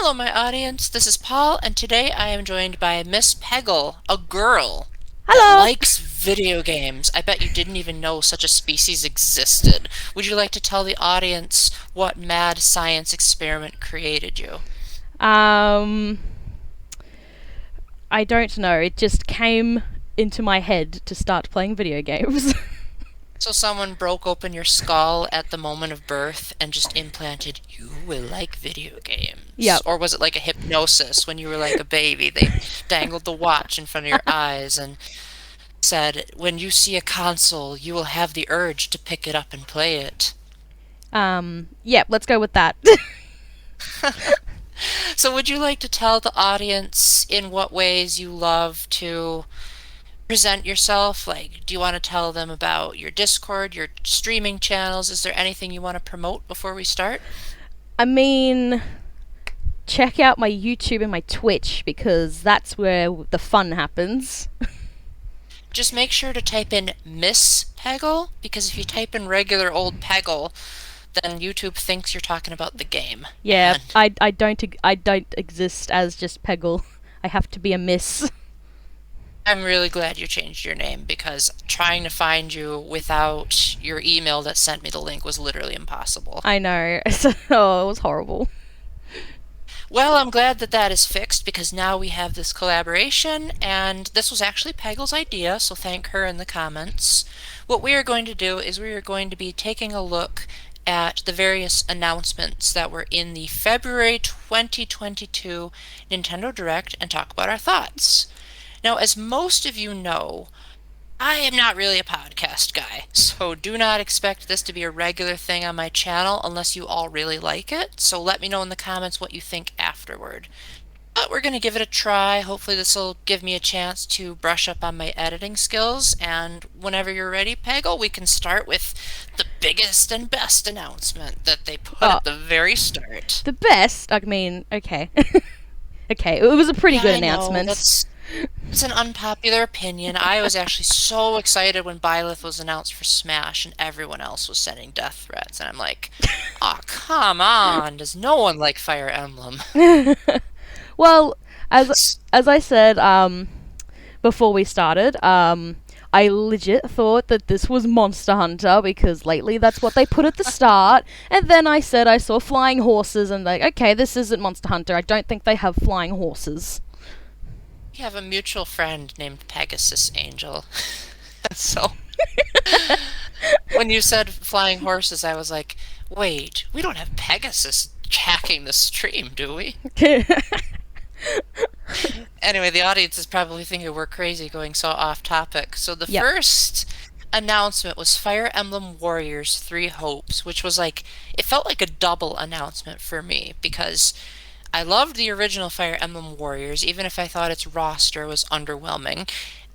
Hello, my audience. This is Paul, and today I am joined by Miss Peggle, a girl that Hello. likes video games. I bet you didn't even know such a species existed. Would you like to tell the audience what mad science experiment created you? Um, I don't know. It just came into my head to start playing video games. So someone broke open your skull at the moment of birth and just implanted, you will like video games. Yep. Or was it like a hypnosis when you were like a baby? They dangled the watch in front of your eyes and said, when you see a console, you will have the urge to pick it up and play it. Yep. Let's go with that. So, would you like to tell the audience in what ways you love to present yourself? Like, do you want to tell them about your Discord, your streaming channels? Is there anything you want to promote before we start? I mean, check out my YouTube and my Twitch because that's where the fun happens. Just make sure to type in Miss Peggle, because if you type in regular old Peggle, then YouTube thinks you're talking about the game. Yeah, And I don't exist as just Peggle. I have to be a miss. I'm really glad you changed your name because trying to find you without your email that sent me the link was literally impossible. I know. Oh, it was horrible. Well, I'm glad that that is fixed because now we have this collaboration, and this was actually Peggle's idea, so thank her in the comments. What we are going to do is we are going to be taking a look at the various announcements that were in the February 2022 Nintendo Direct and talk about our thoughts. Now, as most of you know, I am not really a podcast guy, so do not expect this to be a regular thing on my channel unless you all really like it. So let me know in the comments what you think afterward. But we're going to give it a try. Hopefully this will give me a chance to brush up on my editing skills. And whenever you're ready, Peggle, we can start with the biggest and best announcement that they put Oh, at the very start. the best. I mean, okay. Okay, it was a pretty Yeah, good I know. announcement. It's an unpopular opinion. I was actually so excited when Byleth was announced for Smash and everyone else was sending death threats. And I'm like, oh, come on. Does no one like Fire Emblem? Well, as I said before we started, I legit thought that this was Monster Hunter because lately that's what they put at the start. And then I said I saw flying horses and like, okay, this isn't Monster Hunter. I don't think they have flying horses. We have a mutual friend named Pegasus Angel. So when you said flying horses, I was like, wait, we don't have Pegasus hacking the stream, do we? Anyway, the audience is probably thinking we're crazy going so off topic. So the Yep. first announcement was Fire Emblem Warriors Three Hopes, which was like, it felt like a double announcement for me because I loved the original Fire Emblem Warriors, even if I thought its roster was underwhelming.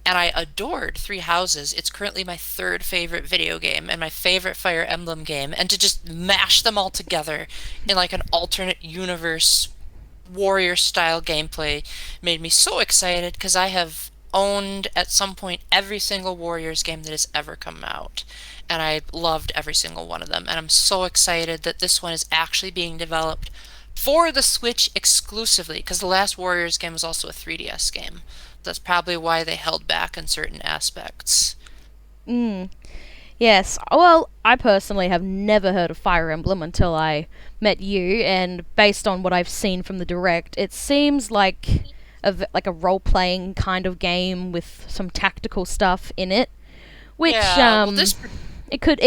And I adored Three Houses. It's currently my third favorite video game and my favorite Fire Emblem game. And to just mash them all together in like an alternate universe warrior style gameplay made me so excited because I have owned at some point every single Warriors game that has ever come out. And I loved every single one of them. And I'm so excited that this one is actually being developed for the Switch exclusively because the last Warriors game was also a 3DS game. That's probably why they held back in certain aspects. Mm. Yes. Well, I personally have never heard of Fire Emblem until I met you, and based on what I've seen from the direct, it seems like like a role-playing kind of game with some tactical stuff in it, which Yeah, well, it could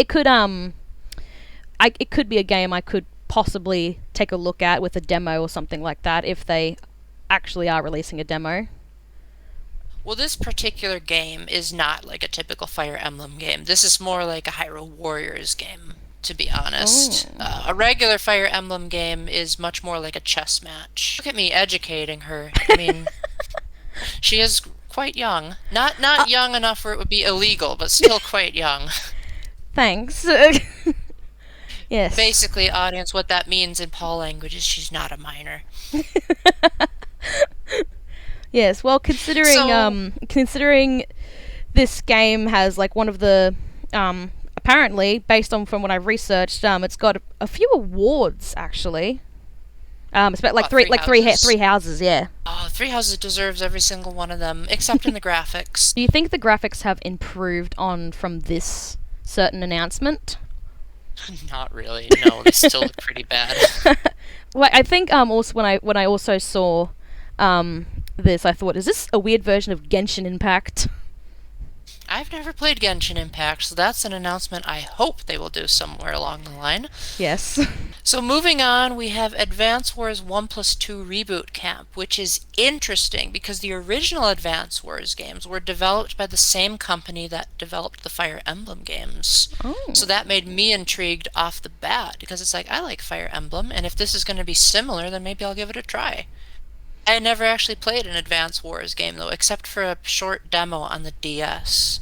be a game I could possibly take a look at with a demo or something like that if they actually are releasing a demo. this particular game is not like a typical Fire Emblem game. This is more like a Hyrule Warriors game, to be honest. Oh. A regular Fire Emblem game is much more like a chess match. Look at me educating her. I mean, she is quite young. Not young enough where it would be illegal, but still quite young. Thanks. Yes. Basically, audience, what that means in Paul language is she's not a minor. Yes. Well, So, considering this game has like one of the apparently based on from what I've researched, it's got a few awards actually. Oh, Three three Houses. houses. Yeah. Oh, Three Houses deserves every single one of them, except in the graphics. Do you think the graphics have improved on from this certain announcement? Not really. No, they still look pretty bad. Well, I think also when I also saw this, I thought, is this a weird version of Genshin Impact? I've never played Genshin Impact, so that's an announcement I hope they will do somewhere along the line. Yes. So moving on, we have Advance Wars 1 plus 2 Reboot Camp, which is interesting because the original Advance Wars games were developed by the same company that developed the Fire Emblem games. Oh. So that made me intrigued off the bat because it's like, I like Fire Emblem, and if this is going to be similar, then maybe I'll give it a try. I never actually played an Advance Wars game though, except for a short demo on the DS.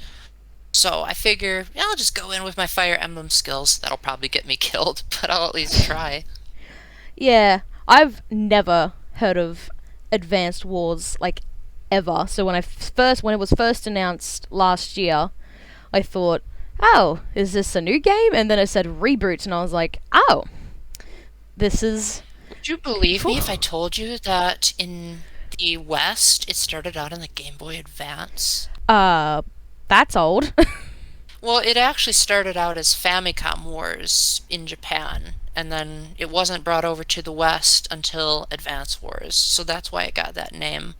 So I figure, yeah, I'll just go in with my Fire Emblem skills. That'll probably get me killed, but I'll at least try. Yeah, I've never heard of Advanced Wars like ever. So when it was first announced last year, I thought, "Oh, is this a new game?" And then it said reboot and I was like, "Oh, this is Would you believe me phew, if I told you that in the West it started out on the Game Boy Advance? uh that's old." Well, it actually started out as Famicom Wars in Japan, and then it wasn't brought over to the West until Advance Wars, so that's why it got that name.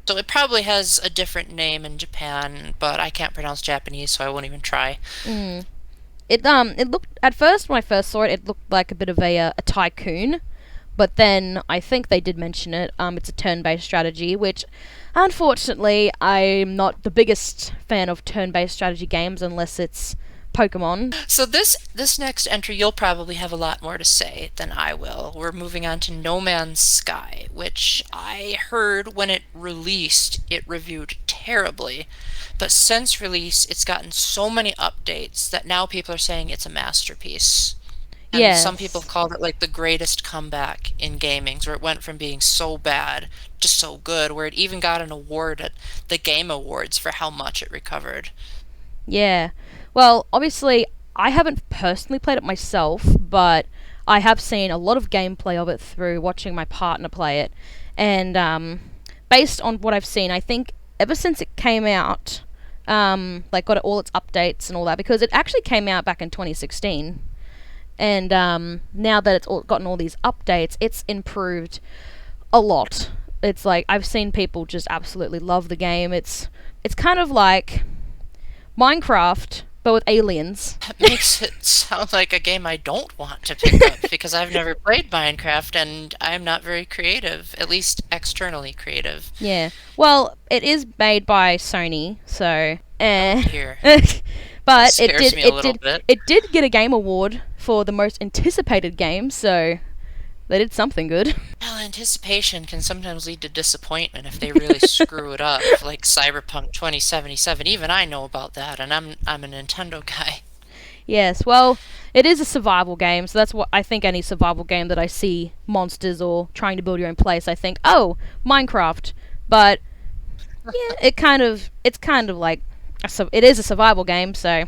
So it probably has a different name in Japan, but I can't pronounce Japanese, so I won't even try. Mm. It looked at first when I first saw it, it looked like a bit of a tycoon, but then I think they did mention it. It's a turn-based strategy, which unfortunately I'm not the biggest fan of turn-based strategy games unless it's Pokemon. So this next entry, you'll probably have a lot more to say than I will. We're moving on to No Man's Sky, which I heard when it released, it reviewed terribly. But since release, it's gotten so many updates that now people are saying it's a masterpiece. And some people Yes. have called it like the greatest comeback in gaming, where it went from being so bad to so good, where it even got an award at the Game Awards for how much it recovered. Yeah. Well, obviously, I haven't personally played it myself, but I have seen a lot of gameplay of it through watching my partner play it. And based on what I've seen, I think ever since it came out, like got all its updates and all that, because it actually came out back in 2016. And now that it's gotten all these updates, it's improved a lot. It's like I've seen people just absolutely love the game. It's kind of like Minecraft, but with aliens. That makes it sound like a game I don't want to pick up because I've never played Minecraft and I'm not very creative, at least externally creative. Yeah. Well, it is made by Sony, so Oh eh. dear, that But scares me a little bit. it did get a game award for the most anticipated game, so they did something good. Well, anticipation can sometimes lead to disappointment if they really screw it up, like Cyberpunk 2077. Even I know about that, and I'm a Nintendo guy. Yes, well, it is a survival game, so that's what I think any survival game that I see monsters or trying to build your own place, I think, "Oh, Minecraft." But yeah, it's kind of like it is a survival game, so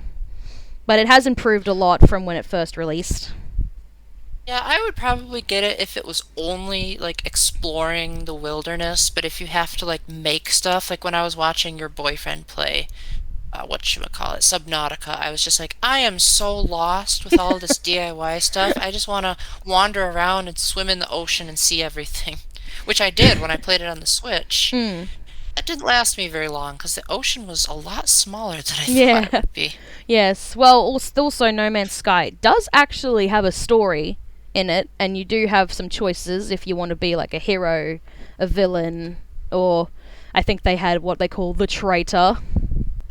but it has improved a lot from when it first released. Yeah, I would probably get it if it was only like exploring the wilderness, but if you have to like make stuff, like when I was watching your boyfriend play whatchamacallit, Subnautica, I was just like, I am so lost with all this DIY stuff. I just want to wander around and swim in the ocean and see everything, which I did when I played it on the Switch. Hmm. That didn't last me very long because the ocean was a lot smaller than I thought it Yeah. would be. Yes. Well, also No Man's Sky does actually have a story in it, and you do have some choices if you want to be like a hero, a villain, or I think they had what they call the traitor.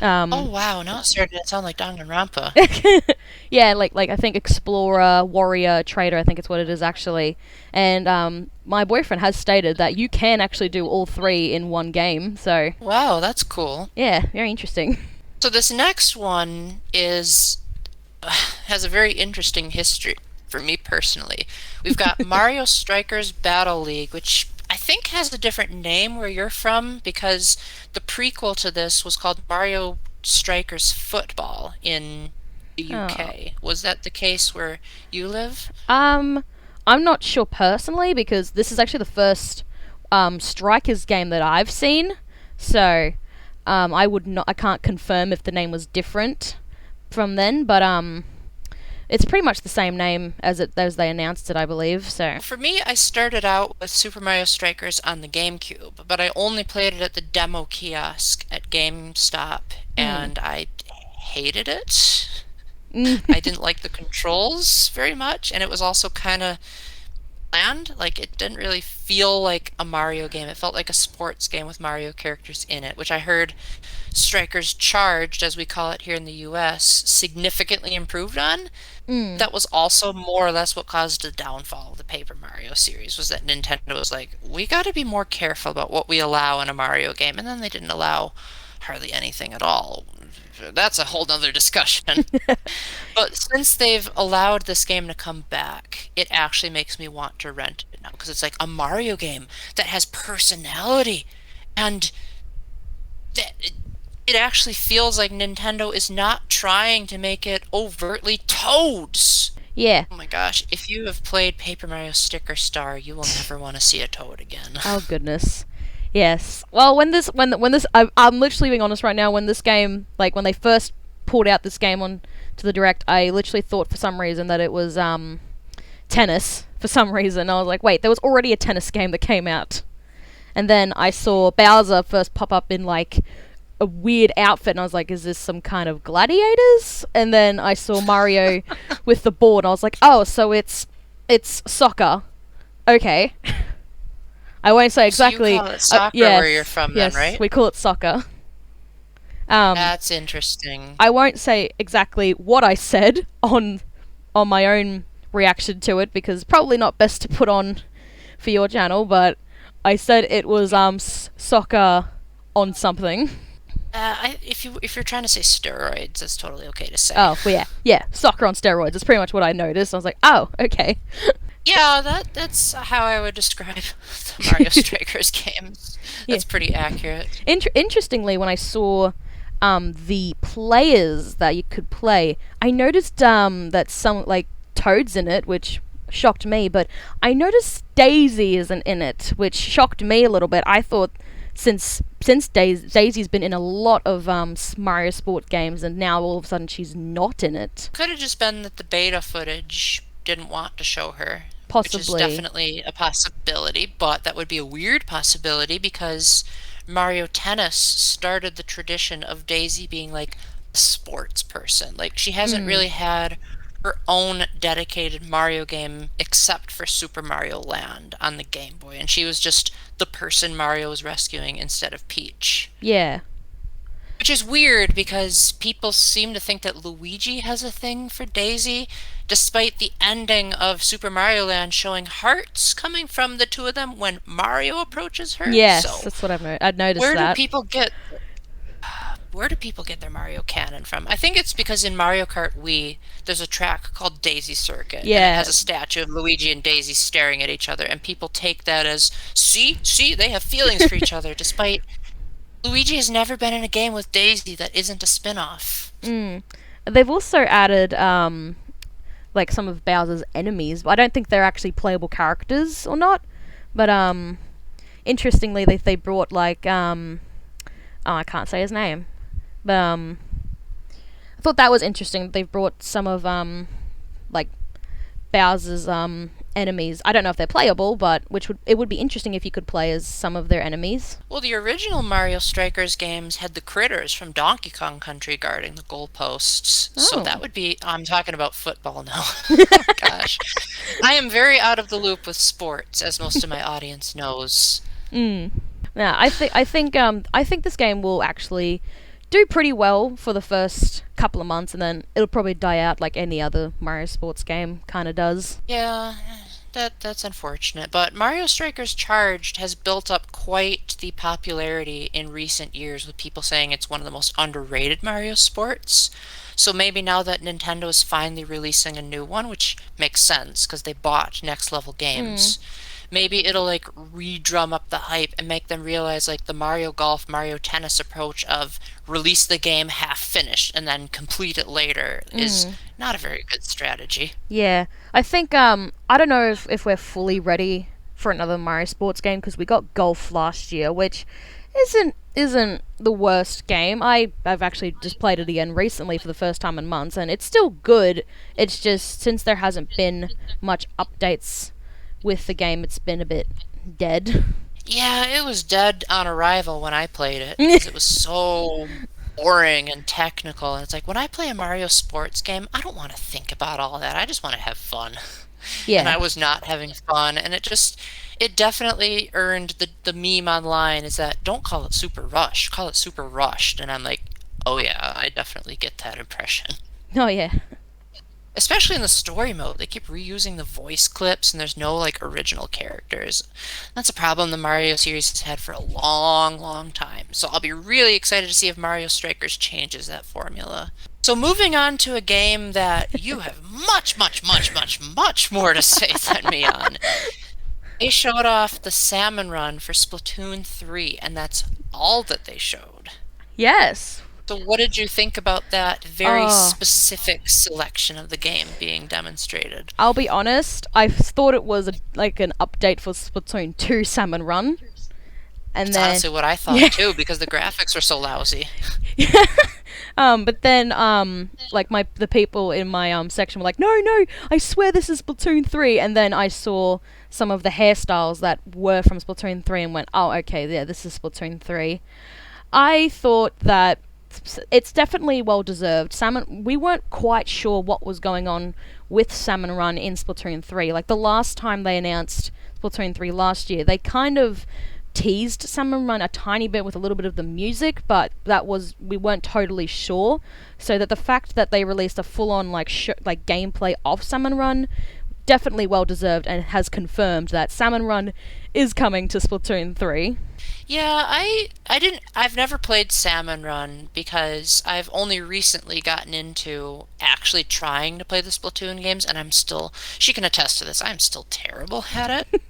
Oh Um, wow, now it's starting to sound like Danganronpa. yeah, like I think explorer, warrior, traitor. I think it's what it is actually. And my boyfriend has stated that you can actually do all three in one game. So Wow, that's cool. yeah, very interesting. So this next one is has a very interesting history for me personally. We've got Mario Strikers Battle League, which I think has a different name where you're from because the prequel to this was called Mario Strikers Football in the Oh. UK. Was that the case where you live? Um, I'm not sure personally because this is actually the first Strikers game that I've seen. So I can't confirm if the name was different from then, but it's pretty much the same name as they announced it, I believe. So For me, I started out with Super Mario Strikers on the GameCube, but I only played it at the demo kiosk at GameStop, mm. and I hated it. I Mm. didn't like the controls very much, and it was also kind of bland. Like, it didn't really feel like a Mario game. It felt like a sports game with Mario characters in it, which I heard Strikers Charged, as we call it here in the US, significantly improved on. Mm. That was also more or less what caused the downfall of the Paper Mario series, was that Nintendo was like, we got to be more careful about what we allow in a Mario game, and then they didn't allow hardly anything at all. That's a whole nother discussion. But since they've allowed this game to come back, it actually makes me want to rent it now because it's like a Mario game that has personality, and that it actually feels like Nintendo is not trying to make it overtly Toads. Yeah. Oh my gosh, if you have played Paper Mario Sticker Star, you will never want to see a toad again. Oh goodness. Yes. Well, I'm literally being honest right now. When this game, like when they first pulled out this game on to the direct, I literally thought for some reason that it was tennis. For some reason, I was like, wait, there was already a tennis game that came out. And then I saw Bowser first pop up in like a weird outfit, and I was like, is this some kind of gladiators? And then I saw Mario with the ball, and I was like, oh, so it's soccer. Okay. I won't say So you exactly. call it soccer Yes, where you're from then, yes, right? we call it soccer. Um, That's interesting. I won't say exactly what I said on my own reaction to it because probably not best to put on for your channel, but I said it was soccer on something. If you're trying to say steroids, that's totally okay to say. Oh, well, yeah, yeah, soccer on steroids. That's pretty much what I noticed. I was like, oh, okay. Yeah, that's how I would describe the Mario Strikers games. Yeah. That's pretty accurate. Interestingly, when I saw the players that you could play, I noticed that some like Toads in it, which shocked me. But I noticed Daisy isn't in it, which shocked me a little bit. I thought since Daisy's been in a lot of Mario Sport games, and now all of a sudden she's not in it. Could have just been that the beta footage didn't want to show her, which is Possibly. definitely a possibility, but that would be a weird possibility because Mario Tennis started the tradition of Daisy being like a sports person. Like, she hasn't Mm, really had her own dedicated Mario game except for Super Mario Land on the Game Boy, and she was just the person Mario was rescuing instead of Peach. yeah. Which is weird because people seem to think that Luigi has a thing for Daisy, despite the ending of Super Mario Land showing hearts coming from the two of them when Mario approaches her. Yes, So, that's what I've noticed where do that. people get where do people get their Mario canon from? I think it's because in Mario Kart Wii, there's a track called Daisy Circuit, and it Yeah. has a statue of Luigi and Daisy staring at each other, and people take that as, see, they have feelings for each other, despite Luigi has never been in a game with Daisy that isn't a spin-off. Mm. They've also added like some of Bowser's enemies, but I don't think they're actually playable characters or not. But interestingly, they brought like oh, I can't say his name, but I thought that was interesting. They've brought some of like Bowser's enemies. I don't know if they're playable, but it would be interesting if you could play as some of their enemies. Well, the original Mario Strikers games had the critters from Donkey Kong Country guarding the goalposts. So Oh. that would be, I'm talking about football now. Oh my gosh. I am very out of the loop with sports, as most of my audience knows. Mm. Yeah, I think this game will actually do pretty well for the first couple of months, and then it'll probably die out like any other Mario Sports game kind of does. Yeah, that's unfortunate. But Mario Strikers Charged has built up quite the popularity in recent years, with people saying it's one of the most underrated Mario sports. So maybe now that Nintendo is finally releasing a new one, which makes sense because they bought Next Level Mm. Games, maybe it'll like re-drum up the hype and make them realize like the Mario Golf, Mario Tennis approach of release the game half finished and then complete it later is Mm. not a very good strategy. Yeah, I think I don't know if we're fully ready for another Mario sports game because we got Golf last year, which isn't the worst game. I've actually just played it again recently for the first time in months, and it's still good. It's just since there hasn't been much updates with the game, it's been a bit dead. Yeah, it was dead on arrival when I played it because it was so boring and technical. And it's like when I play a Mario sports game, I don't want to think about all that. I just want to have fun. And Yeah. I was not having fun. And it definitely earned the meme online is that don't call it Super Rush, call it Super Rushed. And I'm like, oh yeah, I definitely get that impression. Oh yeah. Especially in the story mode, they keep reusing the voice clips and there's no like original characters. That's a problem the Mario series has had for a long, long time. So I'll be really excited to see if Mario Strikers changes that formula. So moving on to a game that you have much, much, much, much, much more to say than me on. They showed off the Salmon Run for Splatoon 3, and that's all that they showed. Yes. So what did you think about that very Oh, specific selection of the game being demonstrated? I'll be honest. I thought it was like an update for Splatoon 2 Salmon Run, and That's then honestly what I thought yeah. too, because the graphics were so lousy. But then like the people in my section were like, no, no, I swear this is Splatoon 3, and then I saw some of the hairstyles that were from Splatoon 3 and went, oh, okay, yeah, this is Splatoon 3. I thought that it's definitely well deserved. Salmon. We weren't quite sure what was going on with Salmon Run in Splatoon 3. Like the last time they announced Splatoon 3 last year, they kind of teased Salmon Run a tiny bit with a little bit of the music, but that was we weren't totally sure. So that the fact that they released a full-on like gameplay of Salmon Run definitely well deserved and has confirmed that Salmon Run is coming to Splatoon 3. Yeah, I've never played Salmon Run because I've only recently gotten into actually trying to play the Splatoon games and she can attest to this, I'm still terrible at it.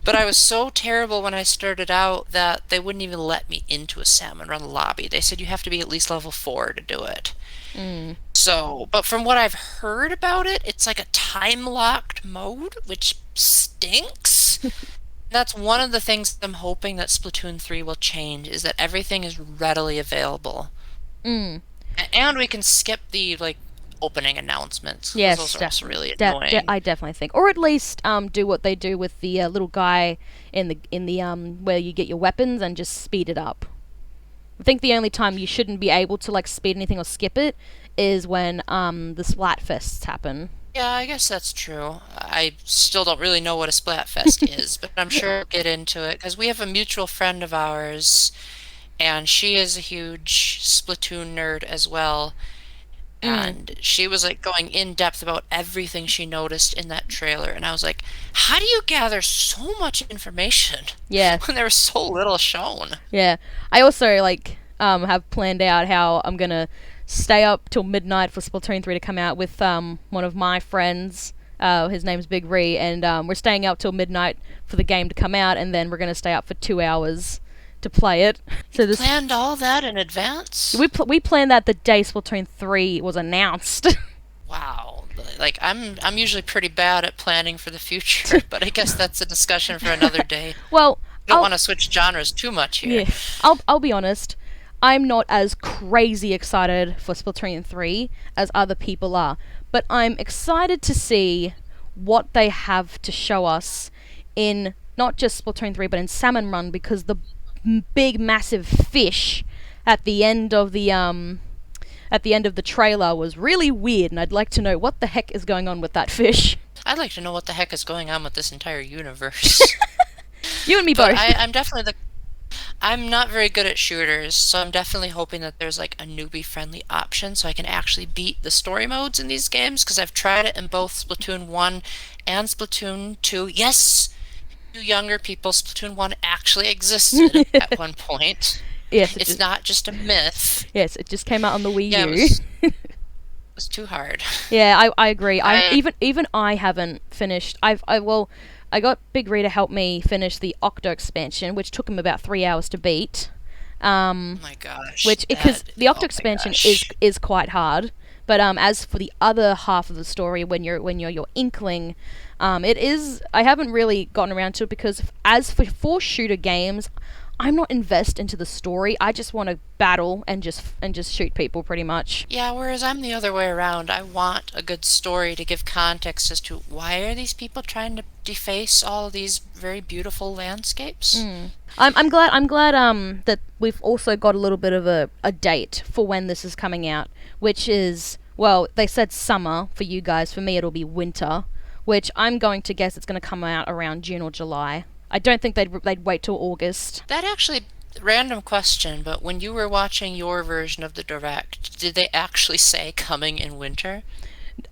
But I was so terrible when I started out that they wouldn't even let me into a Salmon Run lobby. They said you have to be at least level 4 to do it. Mm. So, but from what I've heard about it, it's like a time-locked mode, which stinks. That's one of the things I'm hoping that Splatoon 3 will change is that everything is readily available. Mm. And we can skip the like opening announcements because Yes, those are also definitely. really annoying. I definitely think, or at least do what they do with the little guy in the where you get your weapons and just speed it up. I think the only time you shouldn't be able to like speed anything or skip it is when the Splatfests happen. Yeah, I guess that's true. I still don't really know what a Splatfest is, but I'm sure we'll get into it because we have a mutual friend of ours, and she is a huge Splatoon nerd as well. Mm. And she was like going in depth about everything she noticed in that trailer. And I was like, how do you gather so much information Yeah, when there was so little shown? yeah. I also like have planned out how I'm gonna stay up till midnight for Splatoon 3 to come out with one of my friends. His name's Big Ree, and we're staying up till midnight for the game to come out, and then we're gonna stay up for 2 hours to play it. So You've this planned all that in advance? we planned that the day Splatoon 3 was announced. Wow. Like I'm usually pretty bad at planning for the future, but I guess that's a discussion for another day. Well, I don't I'll want to switch genres too much here. yeah, I'll be honest. I'm not as crazy excited for Splatoon 3 as other people are, but I'm excited to see what they have to show us in not just Splatoon 3 but in Salmon Run because the big massive fish at the end of the trailer was really weird and I'd like to know what the heck is going on with that fish. I'd like to know what the heck is going on with this entire universe. You and me But both. I'm definitely I'm not very good at shooters, so I'm definitely hoping that there's like a newbie friendly option so I can actually beat the story modes in these games because I've tried it in both Splatoon 1 and Splatoon 2. Yes, you younger people, Splatoon 1 actually existed at one point. Yes, It's not just a myth. yes, it just came out on the Wii Yeah, U. it was too hard. Yeah, I agree. I I even I haven't finished. I well, I got Big Ree to help me finish the Octo expansion, which took him about 3 hours to beat. Oh my gosh, Which because that, the Octo oh my expansion gosh. is quite hard. But as for the other half of the story, when you're your Inkling, it is. I haven't really gotten around to it because as for shooter games, I'm not invested into the story. I just want to battle and just shoot people pretty much. Yeah, whereas I'm the other way around. I want a good story to give context as to why are these people trying to deface all these very beautiful landscapes? I'm glad that we've also got a little bit of a date for when this is coming out, which is, well, they said summer for you guys. For me, it'll be winter, which I'm going to guess it's going to come out around June or July. I don't think they'd wait till August. That actually, random question, but when you were watching your version of the direct, did they actually say coming in winter?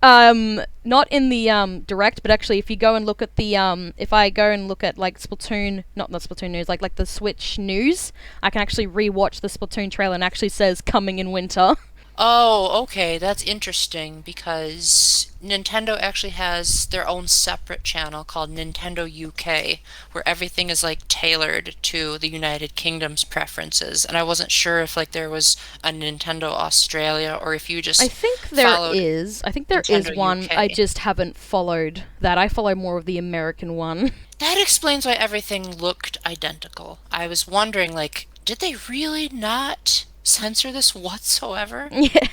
Not in the direct, but actually, if you go and look at the if I go and look at like Splatoon, not Splatoon news, like the Switch news, I can actually rewatch the Splatoon trailer and it actually says coming in winter. Oh, okay, that's interesting because Nintendo actually has their own separate channel called Nintendo UK, where everything is like tailored to the United Kingdom's preferences. And I wasn't sure if like there was a Nintendo Australia or if you I just think there followed is. I think there is Nintendo one. I UK. just haven't followed that. I follow more of the American one. That explains why everything looked identical. I was wondering, like, did they really not censor this whatsoever? Yeah.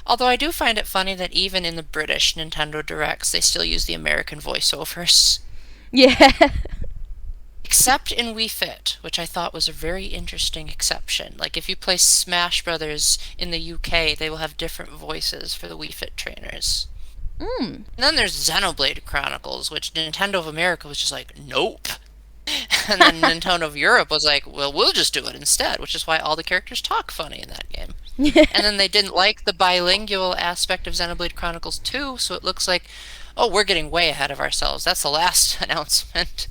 Although I do find it funny that even in the British Nintendo Directs, they still use the American voiceovers. Yeah. Except in Wii Fit, which I thought was a very interesting exception. Like, if you play Smash Brothers in the UK, they will have different voices for the Wii Fit trainers. Mm. And then there's Xenoblade Chronicles, which Nintendo of America was just like, nope. And then Nintendo of Europe was like, well, we'll just do it instead, which is why all the characters talk funny in that game. And then they didn't like the bilingual aspect of Xenoblade Chronicles 2, so it looks like, oh, we're getting way ahead of ourselves. That's the last announcement.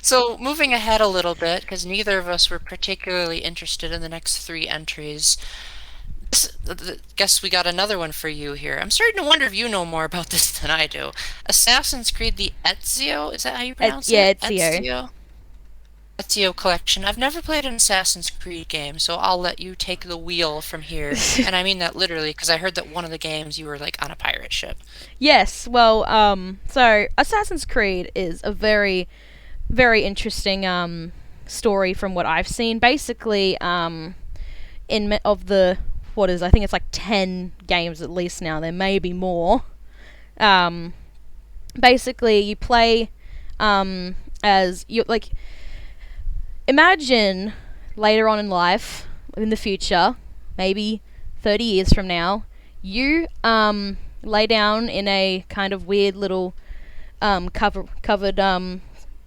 So, moving ahead a little bit, because neither of us were particularly interested in the next three entries, guess we got another one for you here. I'm starting to wonder if you know more about this than I do. Assassin's Creed the Ezio, is that how you pronounce Yeah, it? it's Theo. Ezio Collection. I've never played an Assassin's Creed game, so I'll let you take the wheel from here. And I mean that literally, because I heard that one of the games you were like on a pirate ship. Yes. Well, so Assassin's Creed is a very, very interesting story from what I've seen. Basically, of the what is I think it's like 10 games at least now. There may be more. Um, Basically, you play as you like. Imagine later on in life, in the future, maybe 30 years from now, you lay down in a kind of weird little covered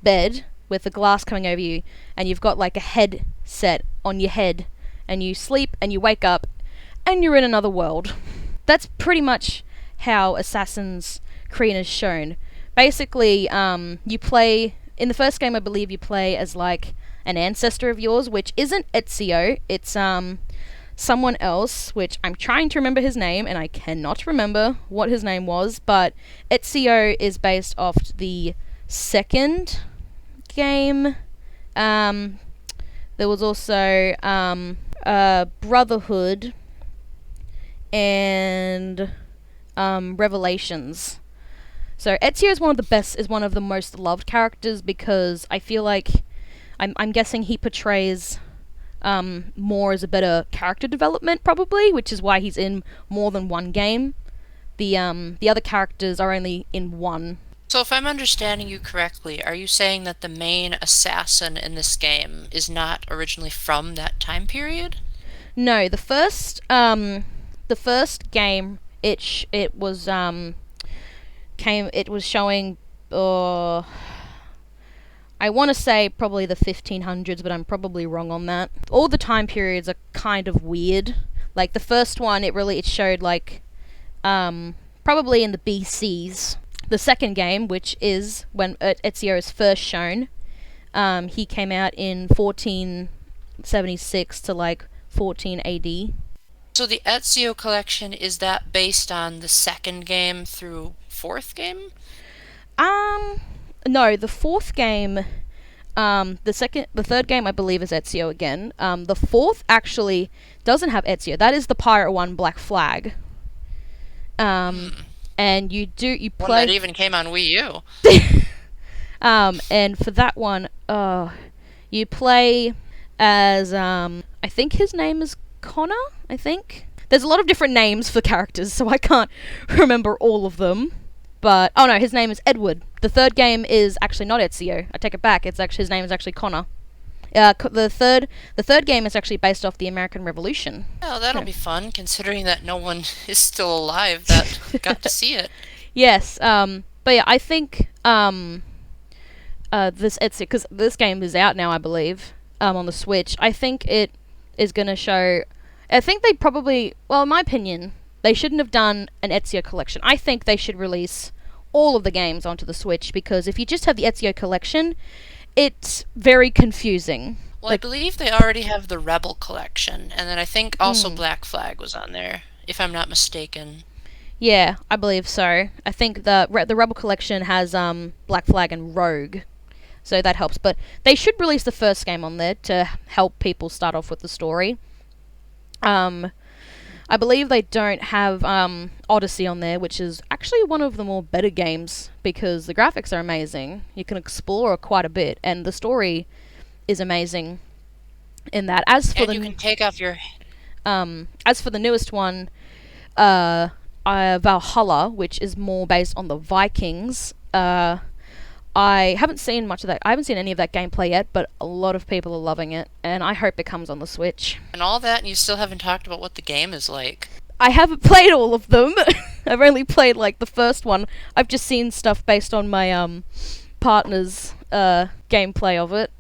bed with a glass coming over you, and you've got like a headset on your head, and you sleep and you wake up, and you're in another world. That's pretty much how Assassin's Creed is shown. Basically, you play in the first game. I believe you play as like an ancestor of yours, which isn't Ezio. It's someone else, which I'm trying to remember his name, and I cannot remember what his name was. But Ezio is based off the second game. There was also Brotherhood and Revelations. So Ezio is one of the most loved characters because I feel like I'm guessing he portrays more as a better character development probably, which is why he's in more than one game. The other characters are only in one. So, if I'm understanding you correctly, are you saying that the main assassin in this game is not originally from that time period? No, the first game it was showing I want to say probably the 1500s, but I'm probably wrong on that. All the time periods are kind of weird. Like the first one, it showed like probably in the BCs. The second game, which is when Ezio is first shown, he came out in 1476 to like 14 AD. So, the Ezio collection, is that based on the second game through fourth game? Um, no, the fourth game, the third game I believe is Ezio again. The fourth actually doesn't have Ezio. That is the Pirate One Black Flag. Um, Hmm. and you One that play. even came on Wii U. And for that one, you play as I think his name is Connor. I think there's a lot of different names for characters, so I can't remember all of them. But oh no, his name is Edward. The third game is actually not Ezio. I take it back. It's actually his name is actually Connor. The third game is actually based off the American Revolution. Well, that'll So. be fun, considering that no one is still alive that got to see it. Yes. But yeah, I think this Etsy because this game is out now, I believe, on the Switch. I think it is going to show. I think they probably, well, in my opinion, they shouldn't have done an Ezio collection. I think they should release all of the games onto the Switch because if you just have the Ezio collection, it's very confusing. Well, I Like, believe they already have the Rebel collection, and then I think also mm, Black Flag was on there, if I'm not mistaken. yeah, I believe so. I think the Rebel collection has Black Flag and Rogue, so that helps. But they should release the first game on there to help people start off with the story. Um, I believe they don't have Odyssey on there, which is actually one of the more better games because the graphics are amazing. You can explore quite a bit, and the story is amazing in that. And you can take off your. As for the newest one, Valhalla, which is more based on the Vikings. I haven't seen much of that. I haven't seen any of that gameplay yet, but a lot of people are loving it, and I hope it comes on the Switch. And all that, and you still haven't talked about what the game is like. I haven't played all of them. I've only played like the first one. I've just seen stuff based on my partner's gameplay of it.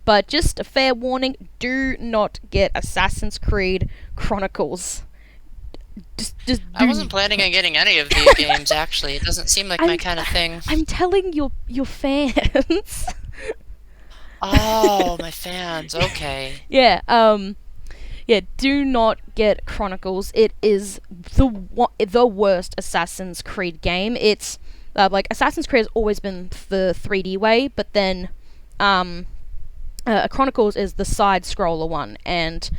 But just a fair warning: do not get Assassin's Creed Chronicles. Just I do wasn't planning on getting any of these games, actually. It doesn't seem like my I'm kind of thing. I'm telling your fans. Oh, my fans, okay. Yeah, yeah, do not get Chronicles. It is the worst Assassin's Creed game. It's like Assassin's Creed has always been the 3D way, but then Chronicles is the side scroller one, and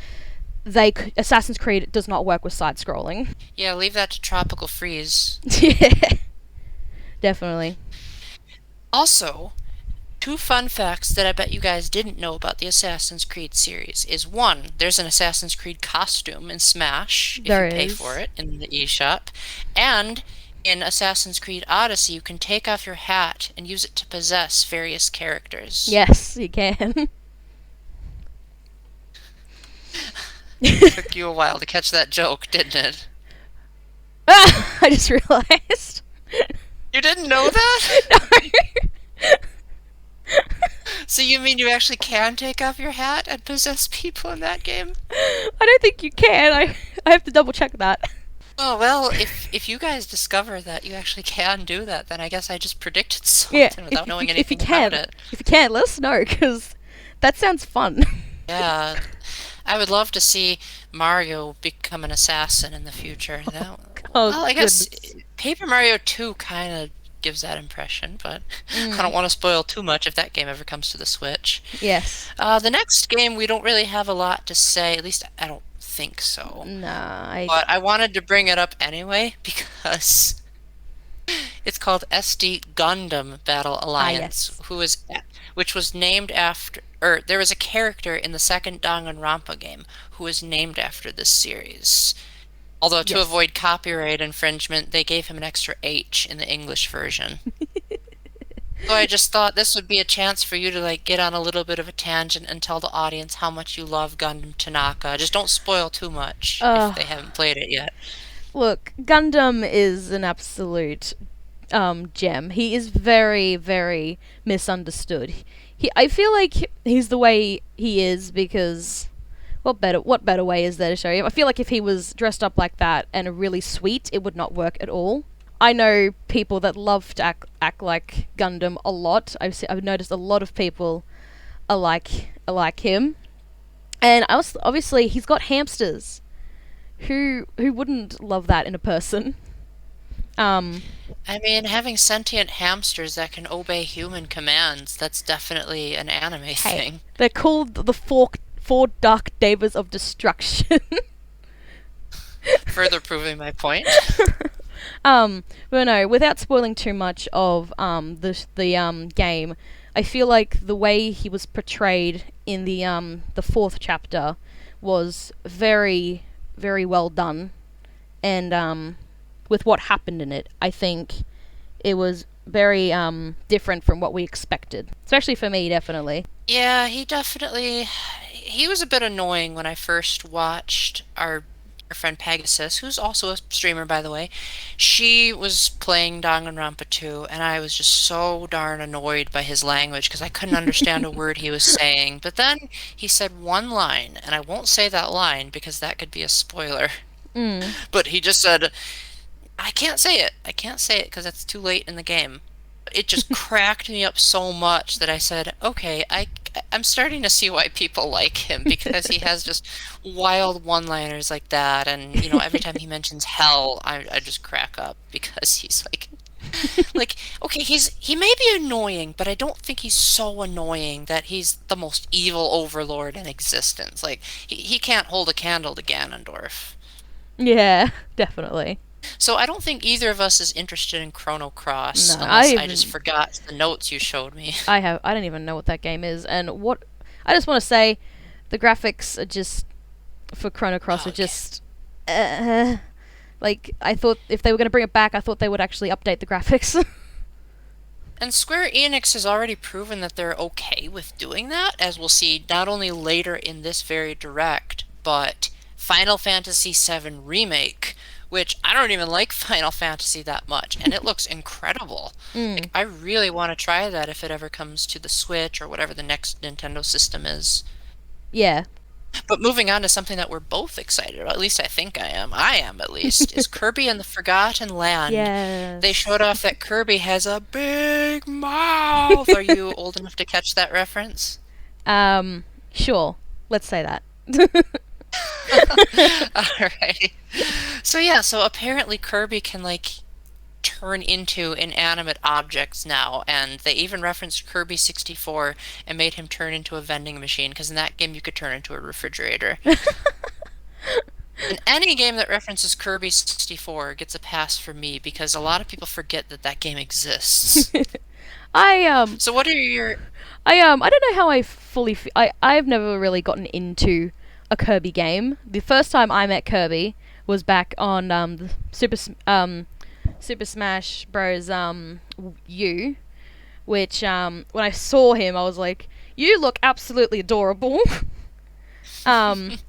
Assassin's Creed does not work with side scrolling. Yeah, leave that to Tropical Freeze. Yeah, definitely. Also, two fun facts that I bet you guys didn't know about the Assassin's Creed series is one, there's an Assassin's Creed costume in Smash if There you pay is. for it in the eShop, and in Assassin's Creed Odyssey you can take off your hat and use it to possess various characters. Yes, you can. Took you a while to catch that joke, didn't it? I just realized. You didn't know that? No. So you mean you actually can take off your hat and possess people in that game? I don't think you can. I have to double check that. Oh, well, if you guys discover that you actually can do that, then I guess I just predicted Yeah, something without knowing if you anything about can, it. if you can, let us know because that sounds fun. Yeah, I would love to see Mario become an assassin in the future. Oh Well, I guess goodness. Paper Mario 2 kind of gives that impression, but I don't Mm, want to spoil too much if that game ever comes to the Switch. yes. The next game, we don't really have a lot to say, at least I don't think so. Nah. I. But I wanted to bring it up anyway because it's called SD Gundam Battle Ah Alliance, yes. which was named after, or there was a character in the second Danganronpa game who was named after this series. Although to Yes. avoid copyright infringement, they gave him an extra H in the English version. So I just thought this would be a chance for you to like get on a little bit of a tangent and tell the audience how much you love Gundam Tanaka. Just don't spoil too much if Uh, they haven't played it yet. Look, Gundam is an absolute gem. He is very, very misunderstood. I feel like he's the way he is because what better way is there to show you? I feel like if he was dressed up like that and really sweet, it would not work at all. I know people that love to act like Gundam a lot. I've noticed a lot of people are like him, and obviously he's got hamsters. Who wouldn't love that in a person? Um, I mean, having sentient hamsters that can obey human commands, that's definitely an anime hey, thing. they're called the four dark devas of destruction. Further proving my point. But no, without spoiling too much of the game, I feel like the way he was portrayed in the fourth chapter was very very well done, and with what happened in it, I think it was very different from what we expected, especially for me, definitely. Yeah, he was a bit annoying when I first watched our friend Pegasus, who's also a streamer by the way. She was playing Danganronpa 2 and I was just so darn annoyed by his language because I couldn't understand a word he was saying. But then he said one line, and I won't say that line because that could be a spoiler. Mm. But he just said, I can't say it. I can't say it because it's too late in the game. It just cracked me up so much that I said, okay, I'm starting to see why people like him because he has just wild one-liners like that. And, every time he mentions hell, I just crack up because he's like, okay, he may be annoying, but I don't think he's so annoying that he's the most evil overlord in existence. Like, he can't hold a candle to Ganondorf. Yeah, definitely. So I don't think either of us is interested in Chrono No, Cross unless I just forgot the notes you showed me. I don't even know what that game is, and what I just want to say, the graphics are just for Chrono Cross are Oh, yeah. just uh, like I thought if they were going to bring it back, I thought they would actually update the graphics. And Square Enix has already proven that they're okay with doing that, as we'll see not only later in this very direct, but Final Fantasy VII Remake, which I don't even like Final Fantasy that much, and it looks incredible. Mm, Like, I really want to try that if it ever comes to the Switch or whatever the next Nintendo system is. yeah. But moving on to something that we're both excited about, at least I think I am at least, is Kirby and the Forgotten Land. They Yes. showed off that Kirby has a big mouth. Are you old enough to catch that reference? Sure. Let's say that. Alright. So yeah, so apparently Kirby can turn into inanimate objects now, and they even referenced Kirby 64 and made him turn into a vending machine because in that game you could turn into a refrigerator. And any game that references Kirby 64 gets a pass for me because a lot of people forget that that game exists. I um So what are your I don't know how I fully I've never really gotten into a Kirby game. The first time I met Kirby was back on the Super Smash Bros. U, which when I saw him I was like, you look absolutely adorable.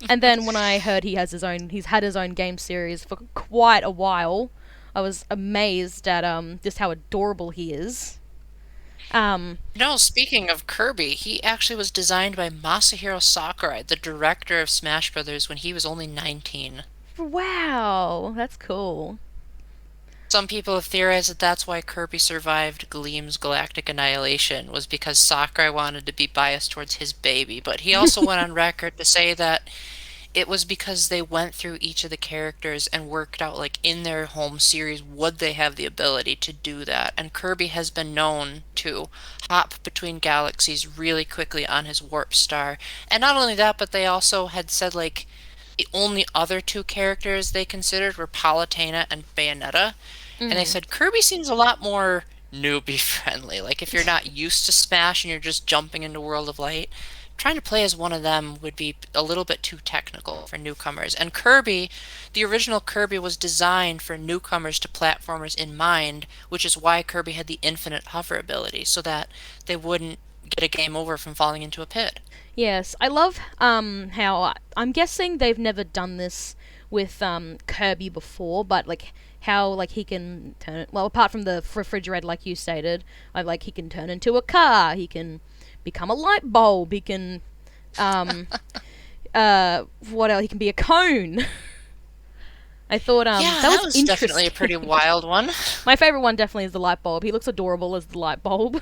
And then when I heard he's had his own game series for quite a while, I was amazed at just how adorable he is. Um, No, speaking of Kirby, he actually was designed by Masahiro Sakurai, the director of Smash Brothers, when he was only 19. wow, that's cool. Some people have theorized that that's why Kirby survived Gleam's Galactic Annihilation, was because Sakurai wanted to be biased towards his baby, but he also went on record to say that it was because they went through each of the characters and worked out, in their home series, would they have the ability to do that? And Kirby has been known to hop between galaxies really quickly on his warp star. And not only that, but they also had said, the only other two characters they considered were Palutena and Bayonetta. And they Mm. said Kirby seems a lot more newbie friendly. Like, if you're not used to Smash and you're just jumping into World of Light, trying to play as one of them would be a little bit too technical for newcomers. And Kirby, the original Kirby was designed for newcomers to platformers in mind, which is why Kirby had the infinite hover ability, so that they wouldn't get a game over from falling into a pit. Yes, I love how I'm guessing they've never done this with Kirby before, but how he can turn it, well, apart from the refrigerator like you stated, he can turn into a car, he can become a light bulb, he can um what else, he can be a cone. I thought Yeah, that that was was definitely a interesting. pretty wild one. My favorite one definitely is the light bulb. He looks adorable as the light bulb.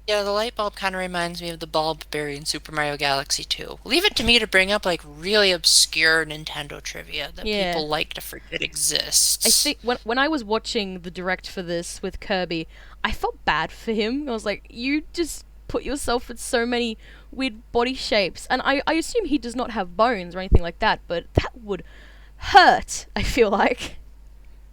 Yeah, the light bulb kind of reminds me of the bulb berry in Super Mario Galaxy 2. Leave it to me to bring up like really obscure Nintendo trivia that Yeah. people like to forget I exists. think when I was watching the direct for this with Kirby, I felt bad for him. I was like, you just put yourself in so many weird body shapes, and I assume he does not have bones or anything like that, but that would hurt. I feel like.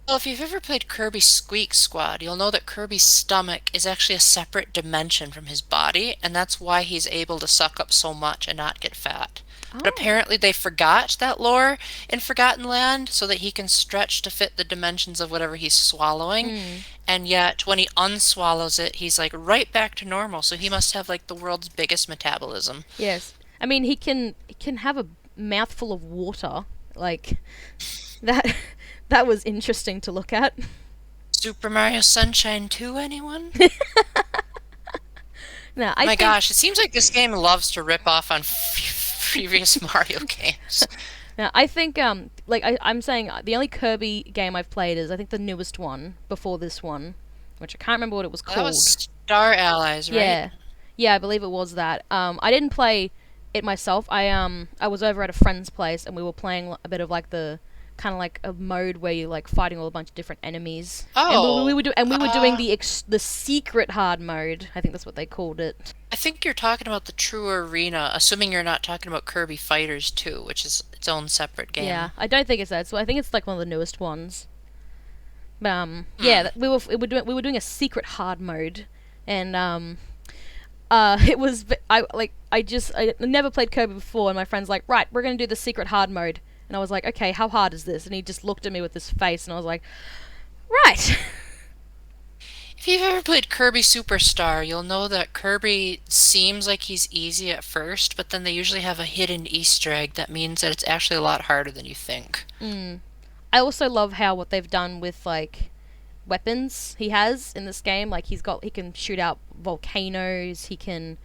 Well, if you've ever played Kirby Squeak Squad, you'll know that Kirby's stomach is actually a separate dimension from his body, and that's why he's able to suck up so much and not get fat. But Oh. apparently they forgot that lore in Forgotten Land so that he can stretch to fit the dimensions of whatever he's swallowing. Hmm. And yet, when he unswallows it, he's like right back to normal. So he must have like the world's biggest metabolism. Yes. I mean, he can have a mouthful of water like that. That was interesting to look at. Super Mario Sunshine 2, anyone? Now, I My think gosh, it seems like this game loves to rip off on previous Mario games. I'm saying the only Kirby game I've played is I think the newest one before this one, which I can't remember what it was That was called. Star Allies, right? Yeah, yeah, I believe it was that. I didn't play it myself. I was over at a friend's place and we were playing a bit of like the kind of like a mode where you're like fighting all a bunch of different enemies, and Oh, we were doing uh, the secret hard mode. I think that's what they called it. I think you're talking about the True Arena, assuming you're not talking about Kirby Fighters 2, which is its own separate Yeah, game. I don't think it's that. So I think it's like one of the newest ones. Yeah, Hmm. we were doing a secret hard mode, and it was I never played Kirby before, and my friend's like, right, we're gonna do the secret hard mode, and I was like, okay, how hard is this? And he just looked at me with this face, and I was like, right. If you've ever played Kirby Superstar, you'll know that Kirby seems like he's easy at first, but then they usually have a hidden Easter egg that means that it's actually a lot harder than you think. Mm. I also love how what they've done with like weapons he has in this game. Like he can shoot out volcanoes. He can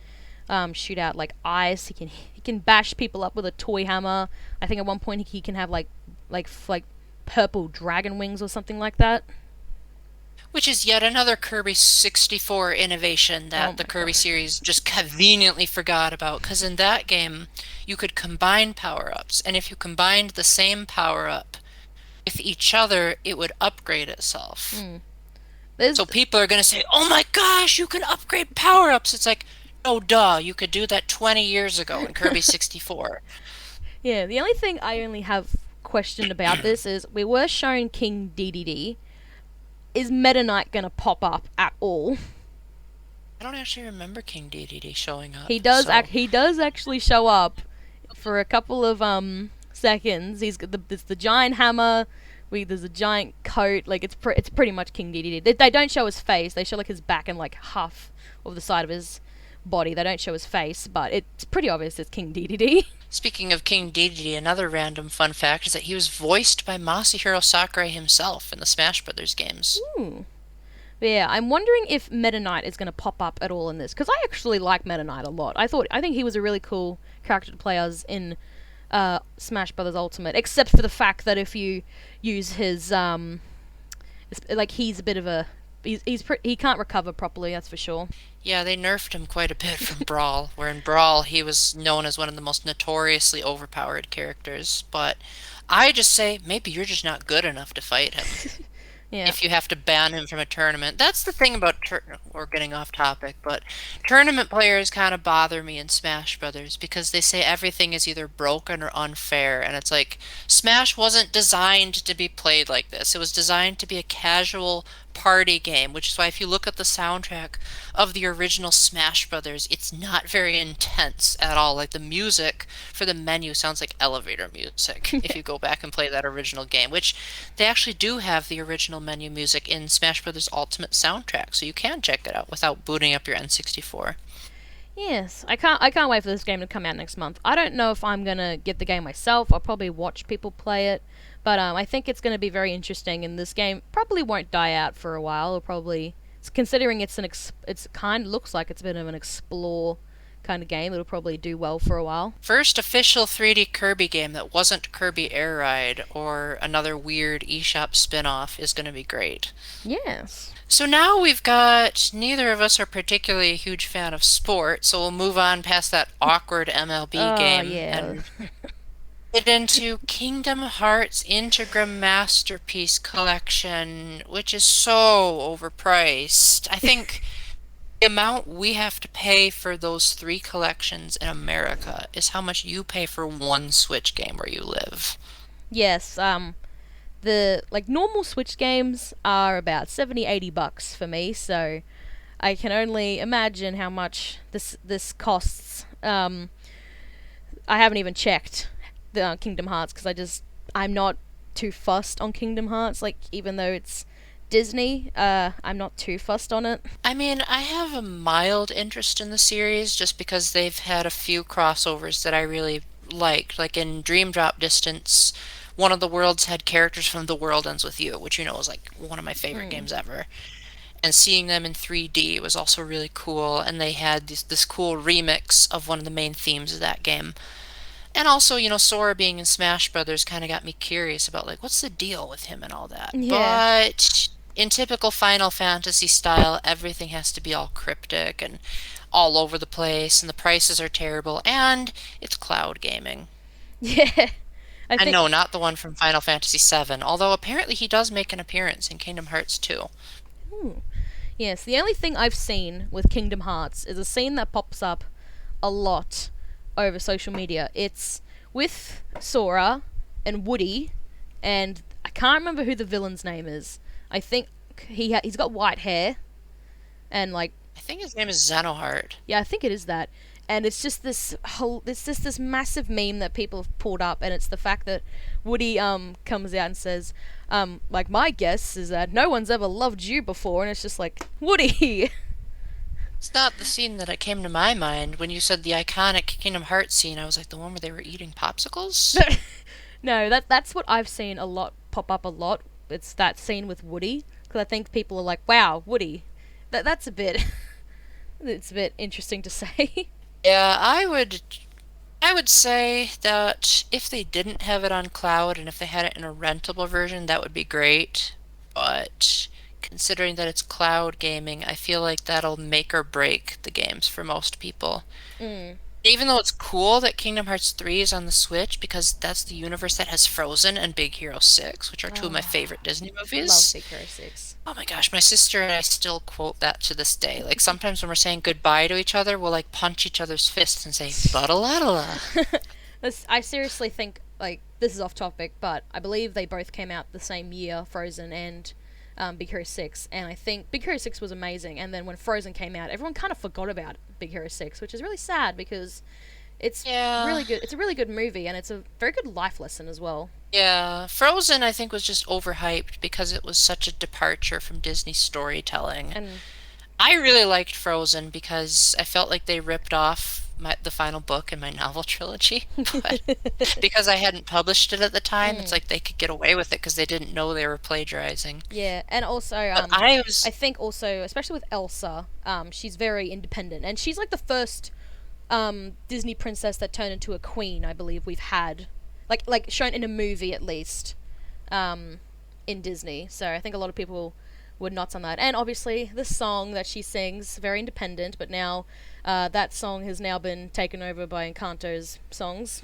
shoot out like ice. He can bash people up with a toy hammer. I think at one point he can have like purple dragon wings or something like that. Which is yet another Kirby 64 innovation Oh that the my Kirby gosh. series just conveniently forgot about. Because in that game, you could combine power-ups, and if you combined the same power-up with each other, it would upgrade itself. Mm. There's So people are going to say, "Oh my gosh, you can upgrade power-ups." It's like, "Oh duh, you could do that 20 years ago in Kirby 64." Yeah, the only thing I only have questioned about this is we were shown King DDD. Is Meta Knight gonna pop up at all? I don't actually remember King Dedede showing He up, does so he does actually show up for a couple of seconds. He's got there's the giant hammer. There's a giant coat. Like it's pretty much King Dedede. They don't show his face. They show like his back and like half of the side of his body. They don't show his face, but it's pretty obvious it's King Dedede. speaking of King Dedede, another random fun fact is that he was voiced by Masahiro Sakurai himself in the Smash Brothers games. Ooh. But yeah, I'm wondering if Meta Knight is going to pop up at all in this because I actually like Meta Knight a lot. I think he was a really cool character to play as in Smash Brothers Ultimate, except for the fact that if you use his like he's a bit of a he can't recover properly. That's for sure. Yeah, they nerfed him quite a bit from Brawl, where in Brawl he was known as one of the most notoriously overpowered characters. But I just say maybe you're just not good enough to fight him. Yeah. If you have to ban him from a tournament. That's the thing about we're getting off topic, but tournament players kind of bother me in Smash Brothers because they say everything is either broken or unfair, and it's like Smash wasn't designed to be played like this. It was designed to be a casual party game, which is why if you look at the soundtrack of the original Smash Brothers, it's not very intense at all. Like the music for the menu sounds like elevator music if you go back and play that original game, which they actually do have the original menu music in Smash Brothers Ultimate soundtrack, so you can check it out without booting up your N64. Yes, I can't wait for this game to come out next month. I don't know if I'm gonna get the game myself. I'll probably watch people play it, but I think it's gonna be very interesting. And this game probably won't die out for a while. It'll probably, considering it's kind looks like it's a bit of an explore kind of game. It'll probably do well for a while. First official 3D Kirby game that wasn't Kirby Air Ride or another weird eShop spin-off is going to be great. Yes. So now we've got neither of us are particularly a huge fan of sport, so we'll move on past that awkward MLB Oh, game yeah. and get into Kingdom Hearts Integram Masterpiece Collection, which is so overpriced. I think the amount we have to pay for those three collections in America is how much you pay for one Switch game where you live. Yes, the like normal Switch games are about 70-80 bucks for me, so I can only imagine how much this costs. I haven't even checked the Kingdom Hearts because I'm not too fussed on Kingdom Hearts. Like even though it's Disney, I'm not too fussed on it. I mean, I have a mild interest in the series just because they've had a few crossovers that I really liked. Like in Dream Drop Distance, one of the worlds had characters from The World Ends With You, which you know is like one of my favorite Mm. games ever. And seeing them in 3D was also really cool. And they had this cool remix of one of the main themes of that game. And also, Sora being in Smash Brothers kind of got me curious about like what's the deal with him and all that. Yeah. But in typical Final Fantasy style, everything has to be all cryptic and all over the place, and the prices are terrible, and it's cloud gaming. Yeah. I And think. no, not the one from Final Fantasy VII, although apparently he does make an appearance in Kingdom Hearts 2. Hmm. Yes, the only thing I've seen with Kingdom Hearts is a scene that pops up a lot over social media. It's with Sora and Woody, and I can't remember who the villain's name is. I think he's got white hair, and like I think his name is Xenoheart. yeah, I think it is that. And it's just this massive meme that people have pulled up, and it's the fact that Woody comes out and says like my guess is that no one's ever loved you before, and it's just like Woody. It's not the scene that it came to my mind when you said the iconic Kingdom Hearts scene. I was like the one where they were eating popsicles. No, that's what I've seen a lot pop up a lot. It's that scene with Woody because I think people are like, "Wow, Woody." That's a bit. It's a bit interesting to say. Yeah, I would say that if they didn't have it on cloud and if they had it in a rentable version, that would be great. But considering that it's cloud gaming, I feel like that'll make or break the games for most people. Mm. Even though it's cool that Kingdom Hearts 3 is on the Switch because that's the universe that has Frozen and Big Hero 6, which are two of my Oh, favorite Disney love movies. Big Hero 6. Oh my gosh, my sister and I still quote that to this day. Like sometimes when we're saying goodbye to each other, we'll like punch each other's fists and say "Ba-da-la-da-la." I seriously think like this is off topic, but I believe they both came out the same year, Frozen and Big Hero 6, and I think Big Hero 6 was amazing. And then when Frozen came out, everyone kind of forgot about Big Hero 6, which is really sad because it's Yeah. really good. It's a really good movie, and it's a very good life lesson as well. Yeah, Frozen I think was just overhyped because it was such a departure from Disney storytelling. And I really liked Frozen because I felt like they ripped off the final book in my novel trilogy, but because I hadn't published it at the time, it's mm, like they could get away with it because they didn't know they were plagiarizing. yeah, and also But I was, I think also especially with Elsa, she's very independent, and she's like the first Disney princess that turned into a queen. I believe we've had like shown in a movie at least um, in Disney. So I think a lot of people would nuts on that. And obviously the song that she sings very independent, but now that song has now been taken over by Encanto's songs.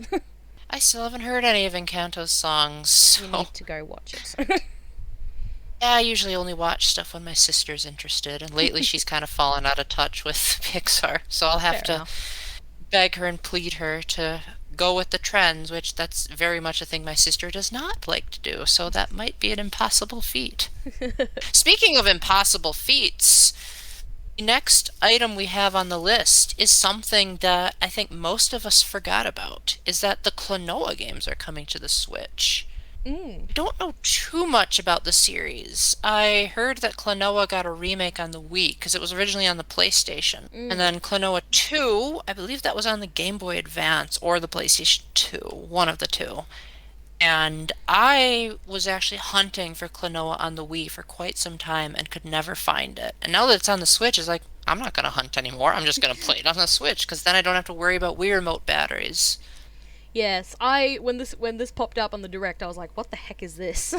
I still haven't heard any of Encanto's songs, You so need to go watch it. yeah, I usually only watch stuff when my sister's interested, and lately she's kind of fallen out of touch with Pixar, so I'll have Fair to enough. beg her and plead her to go with the trends, which that's very much a thing my sister does not like to do, so that might be an impossible feat. Speaking of impossible feats, the next item we have on the list is something that I think most of us forgot about, is that the Klonoa games are coming to the Switch. Mm. I don't know too much about the series. I heard that Klonoa got a remake on the Wii because it was originally on the PlayStation. And Mm. then Klonoa 2, I believe that was on the Game Boy Advance or the PlayStation 2, one of the two. And I was actually hunting for Klonoa on the Wii for quite some time and could never find it. And now that it's on the Switch, it's like, I'm not gonna hunt anymore. I'm just gonna play it on the Switch because then I don't have to worry about Wii Remote batteries. Yes, I when this popped up on the direct, I was like, "What the heck is this?"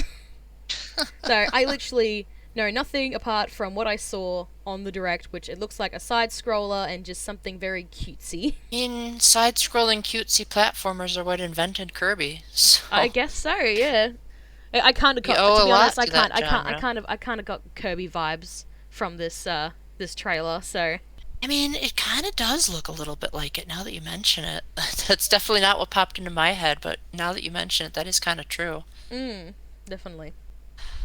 So I literally know nothing apart from what I saw on the direct, which it looks like a side scroller and just something very cutesy. In side-scrolling cutesy platformers are what invented Kirby, I so guess so, yeah. I kind of we got, owe to a be honest, lot to that genre. I kind of got Kirby vibes from this trailer. So, I mean, it kind of does look a little bit like it now that you mention it. That's definitely not what popped into my head, but now that you mention it, that is kind of true. definitely.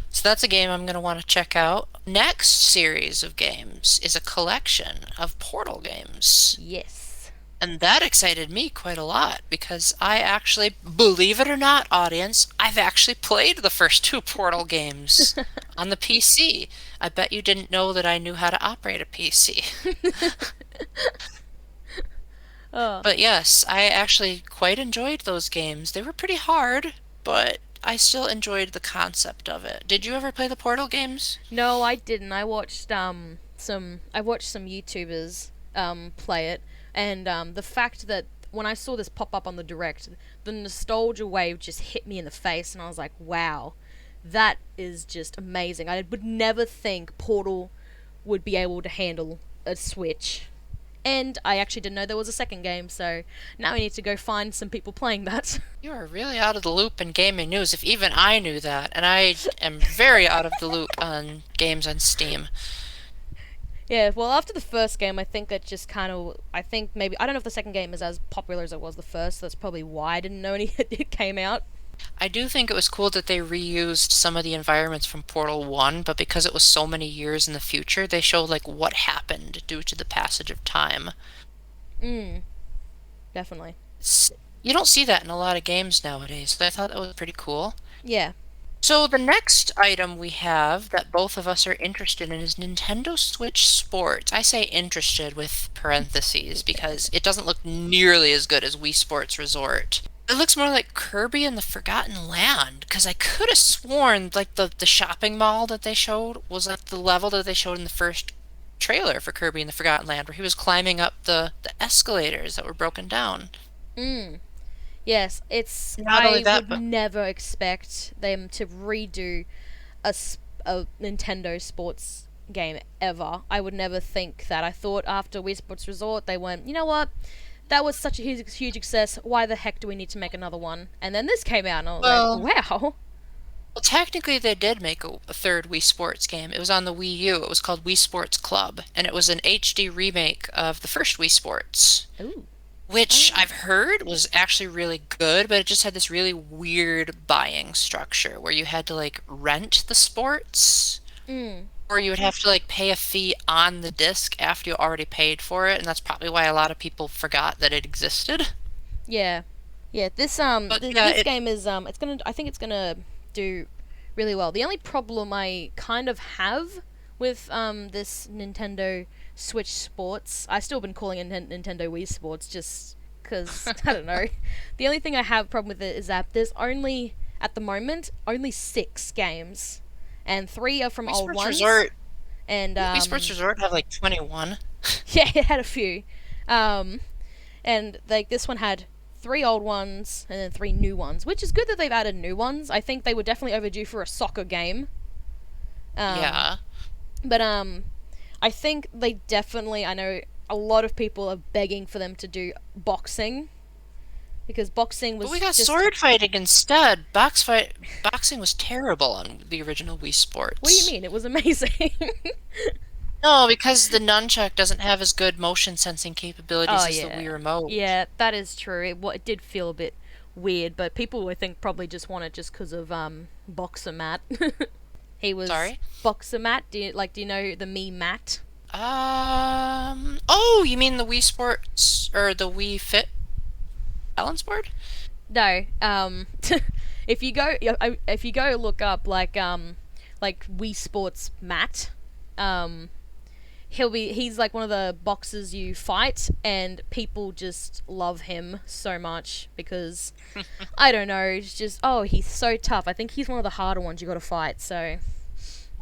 So that's a game I'm going to want to check out. Next series of games is a collection of Portal games. Yes. And that excited me quite a lot because I actually, believe it or not, audience, I've actually played the first two Portal games on the PC. I bet you didn't know that I knew how to operate a PC. Oh. But yes, I actually quite enjoyed those games. They were pretty hard, but I still enjoyed the concept of it. Did you ever play the Portal games? No, I didn't. I watched some YouTubers play it, and the fact that when I saw this pop up on the direct, the nostalgia wave just hit me in the face, and I was like, "Wow, that is just amazing." I would never think Portal would be able to handle a Switch. And I actually didn't know there was a second game, so now I need to go find some people playing that. You are really out of the loop in gaming news, if even I knew that. And I am very out of the loop on games on Steam. Yeah, well, after the first game, I think it just kind of. I think maybe. I don't know if the second game is as popular as it was the first, so that's probably why I didn't know any it came out. I do think it was cool that they reused some of the environments from Portal 1, but because it was so many years in the future, they showed like what happened due to the passage of time. Mm, definitely. It's, you don't see that in a lot of games nowadays, so I thought that was pretty cool. Yeah. So the next item we have that both of us are interested in is Nintendo Switch Sports. I say interested with parentheses because it doesn't look nearly as good as Wii Sports Resort. It looks more like Kirby and the Forgotten Land because I could have sworn like the shopping mall that they showed was like the level that they showed in the first trailer for Kirby and the Forgotten Land where he was climbing up the escalators that were broken down. Mm. Yes, it's. Not only I that, would but never expect them to redo a Nintendo Sports game ever. I would never think that. I thought after Wii Sports Resort, they went, you know what? That was such a huge success. Why the heck do we need to make another one? And then this came out, and I was like, well, wow. well, technically, they did make a third Wii Sports game. It was on the Wii U. It was called Wii Sports Club, and it was an HD remake of the first Wii Sports, Ooh. which Oh. I've heard was actually really good, but it just had this really weird buying structure where you had to like rent the sports, Mm. or you would have to like pay a fee on the disc after you already paid for it, and that's probably why a lot of people forgot that it existed. Yeah. Yeah. But yeah, This game is it's gonna. I think it's gonna do really well. The only problem I kind of have with this Nintendo Switch Sports, I still been calling it Nintendo Wii Sports just because I don't know. The only thing I have problem with it is that there's only at the moment only 6 games, and 3 are from Wii old Sports ones, Resort, and Wii Sports Resort have like 21. yeah, it had a few, um, and like this one had 3 old ones and then 3 new ones, which is good that they've added new ones. I think they were definitely overdue for a soccer game. Um, Yeah. but I think they definitely. I know a lot of people are begging for them to do boxing because boxing But was we got just. sword fighting instead. Boxing was terrible on the original Wii What do you Sports. mean? It was amazing. No, because the nunchuck doesn't have as good motion sensing Oh capabilities as the yeah, Wii Remote. yeah, that is true. It did feel a bit weird, but people I think probably just want it just because of Boxer Matt. He was Sorry? Boxer Matt. Do you know the meme Matt? Oh, you mean the Wii Sports or the Wii Fit balance board? No. If you go look up like Wii Sports Matt, um he's like one of the boxers you fight, and people just love him so much because I don't know, it's just, oh, he's so tough. I think he's one of the harder ones you got to fight. So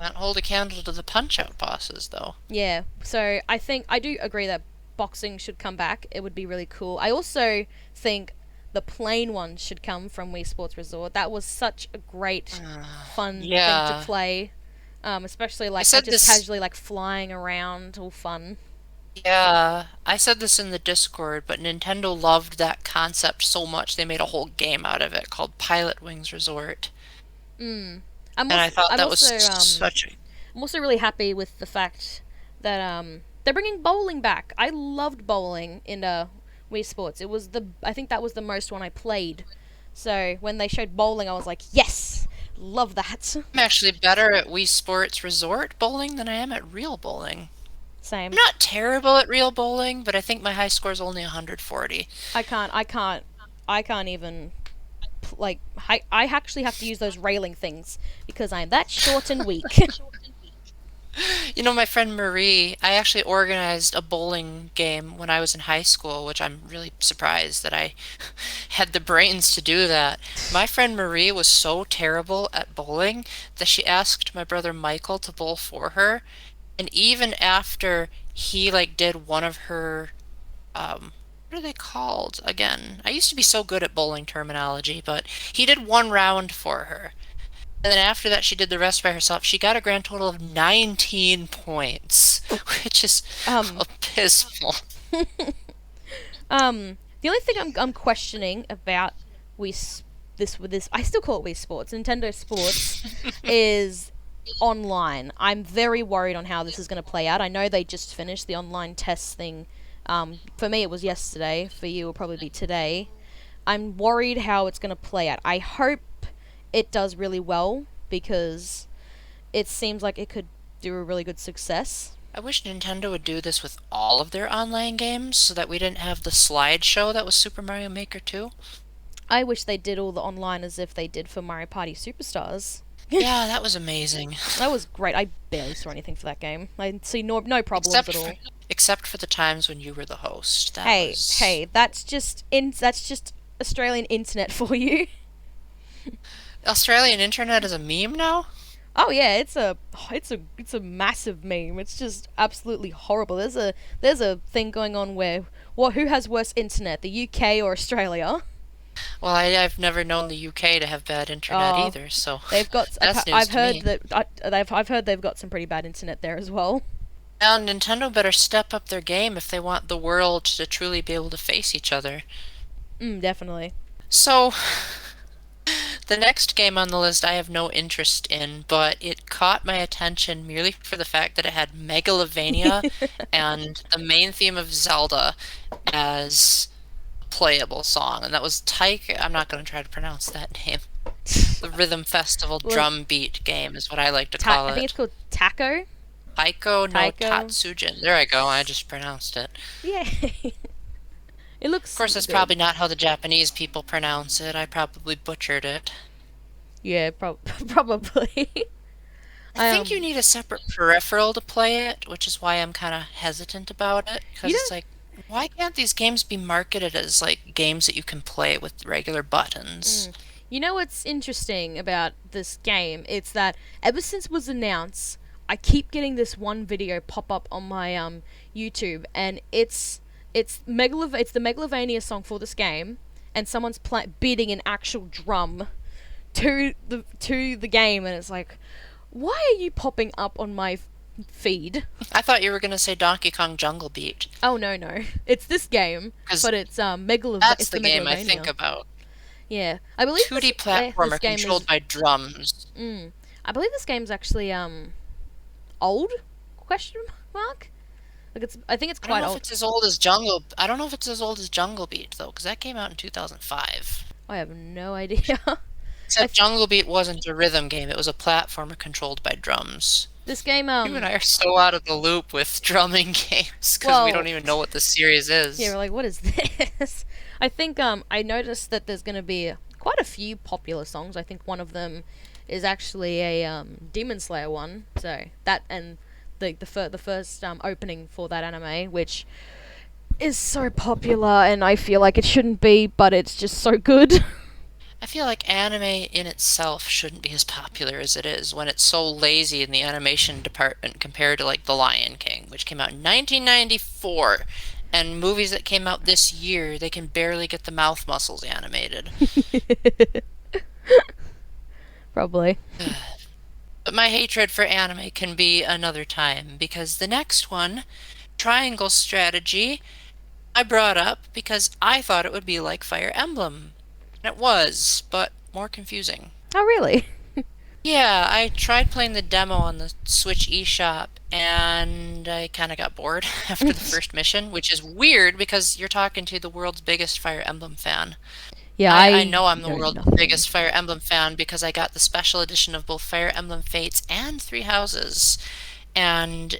Can't hold a candle to the Punch-Out bosses, though. Yeah, so I think I do agree that boxing should come back. It would be really cool. I also think the plain one should come from Wii Sports Resort. That was such a great, fun thing to Yeah. play. Especially I like said just this casually like flying around, all fun. Yeah, I said this in the Discord, but Nintendo loved that concept so much they made a whole game out of it called Pilot Wings Resort. Mm. I'm And I also thought I'm that was also such a I'm also really happy with the fact that they're bringing bowling back. I loved bowling in Wii Sports. It was the I think that was the most one I played. So when they showed bowling, I was like, yes, love that. I'm actually better at Wii Sports Resort bowling than I am at real bowling. I'm Same. not terrible at real bowling, but I think my high score is only 140. I can't even like I actually have to use those railing things because I'm that short and weak. You know, my friend Marie, I actually organized a bowling game when I was in high school, which I'm really surprised that I had the brains to do that. My friend Marie was so terrible at bowling that she asked my brother Michael to bowl for her. And even after he like did one of her what are they called again? I used to be so good at bowling terminology, but he did one round for her. And then after that, she did the rest by herself. She got a grand total of 19 points, which is um abysmal. the only thing I'm questioning about this I still call it Wii Sports, Nintendo Sports, is online. I'm very worried on how this is going to play out. I know they just finished the online test thing. For me, it was yesterday. For you, it will probably be today. I'm worried how it's going to play out. I hope it does really well because it seems like it could do a really good success. I wish Nintendo would do this with all of their online games so that we didn't have the slideshow that was Super Mario Maker 2. I wish they did all the online as if they did for Mario Party Superstars. Yeah, that was amazing. That was great. I barely saw anything for that game. I see no problems Except at for, all. except for the times when you were the host. That Hey, was hey, that's just Australian internet for you. Australian internet is a meme now? Oh yeah, it's a massive meme. It's just absolutely horrible. There's a thing going on where who has worse internet, the UK or Australia? Well, I've never known the UK to have bad internet Oh, either, so they've got. that's news I've to heard me. that I've heard they've got some pretty bad internet there as well. Now, Nintendo better step up their game if they want the world to truly be able to face each other. Definitely. So, the next game on the list I have no interest in, but it caught my attention merely for the fact that it had Megalovania and the main theme of Zelda as a playable song, and that was Taika. I'm not going to try to pronounce that name. The Rhythm Festival Well, Drum Beat game is what I like to call I think it's it. called Taco. Taiko no Taiko. Tatsujin. There I go, I just pronounced it. Yeah. It Of looks course, that's good. probably not how the Japanese people pronounce it. I probably butchered it. Yeah, probably. I think you Um, need a separate peripheral to play it, which is why I'm kind of hesitant about it. you Because it's know, like, why can't these games be marketed as like games that you can play with regular buttons? you know what's interesting about this game? It's that ever since it was announced, I keep getting this one video pop up on my YouTube, and it's the Megalovania song for this game, and someone's beating an actual drum to the game, and it's like, why are you popping up on my feed? I thought you were going to say Donkey Kong Jungle Beat, Oh no, it's this game, because but it's that's It's the the game I think Megalovania. about. Yeah, I believe 2D this platformer game is. controlled by drums. I believe this game's actually old? Question mark. Like I think it's I don't quite know if old. it's as old as Jungle. I don't know if it's as old as Jungle Beat though, because that came out in 2005. I have no idea. I Except Jungle Beat wasn't a rhythm game; it was a platformer controlled by drums. this game You and I are so out of the loop with drumming games because we don't well even know what the series yeah, we're is. like, what is this? I think I noticed that there's going to be quite a few popular songs. I think one of them is actually a Demon Slayer one. So that and the first opening for that anime, which is so popular, and I feel like it shouldn't be, but it's just so good. I feel like anime in itself shouldn't be as popular as it is when it's so lazy in the animation department compared to like The Lion King, which came out in 1994, and movies that came out this year, they can barely get the mouth muscles animated. Probably. But my hatred for anime can be another time because the next one, Triangle Strategy, I brought up because I thought it would be like Fire Emblem. And it was, but more confusing. Oh, really? Yeah, I tried playing the demo on the Switch eShop and I kind of got bored after the first mission, which is weird because you're talking to the world's biggest Fire Emblem fan. Yeah, I I know I'm the know world's nothing. biggest Fire Emblem fan because I got the special edition of both Fire Emblem Fates and Three Houses. And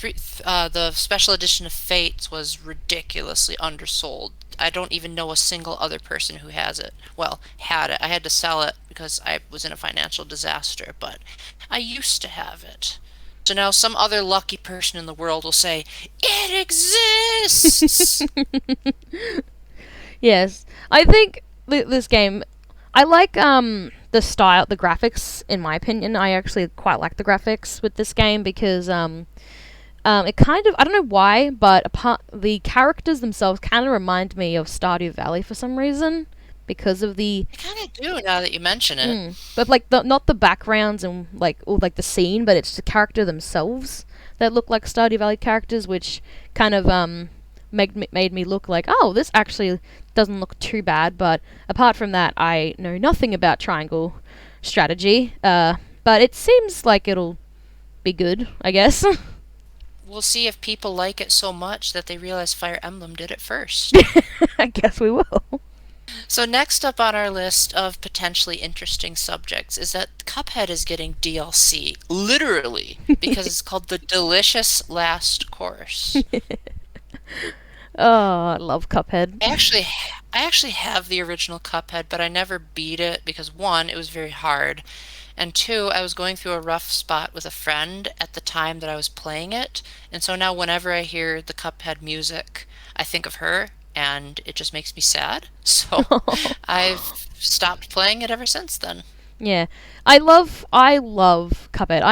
the special edition of Fates was ridiculously undersold. I don't even know a single other person who has it. Well, had it. I had to sell it because I was in a financial disaster, but I used to have it. So now some other lucky person in the world will say, it exists! Yes, I think this game. I like the style, the graphics. In my opinion, I actually quite like the graphics with this game because it kind of, I don't know why, but apart the characters themselves kind of remind me of Stardew Valley for some reason because of the I kind of do now that you mention it. but like the not the backgrounds and like or like the scene, but it's the character themselves that look like Stardew Valley characters, which kind of made me look like, oh, this actually doesn't look too bad. But apart from that, I know nothing about Triangle Strategy. But it seems like it'll be good, I guess. We'll see if people like it so much that they realize Fire Emblem did it first. I guess we will. So next up on our list of potentially interesting subjects is that Cuphead is getting DLC, literally, because it's called the Delicious Last Course. Oh, I love Cuphead. I actually have the original Cuphead, but I never beat it because one, it was very hard, and two, I was going through a rough spot with a friend at the time that I was playing it, and so now whenever I hear the Cuphead music, I think of her, and it just makes me sad. So I've stopped playing it ever since then. Yeah, I love Cuphead.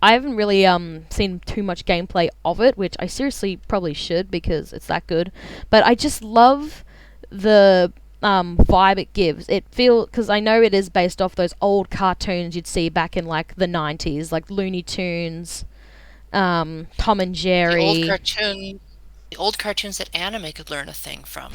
I haven't really seen too much gameplay of it, which I seriously probably should because it's that good. But I just love the vibe it gives. It feel because I know it is based off those old cartoons you'd see back in like the 90s, like Looney Tunes, Tom and The old Jerry. cartoon, the old cartoons that anime could learn a thing from.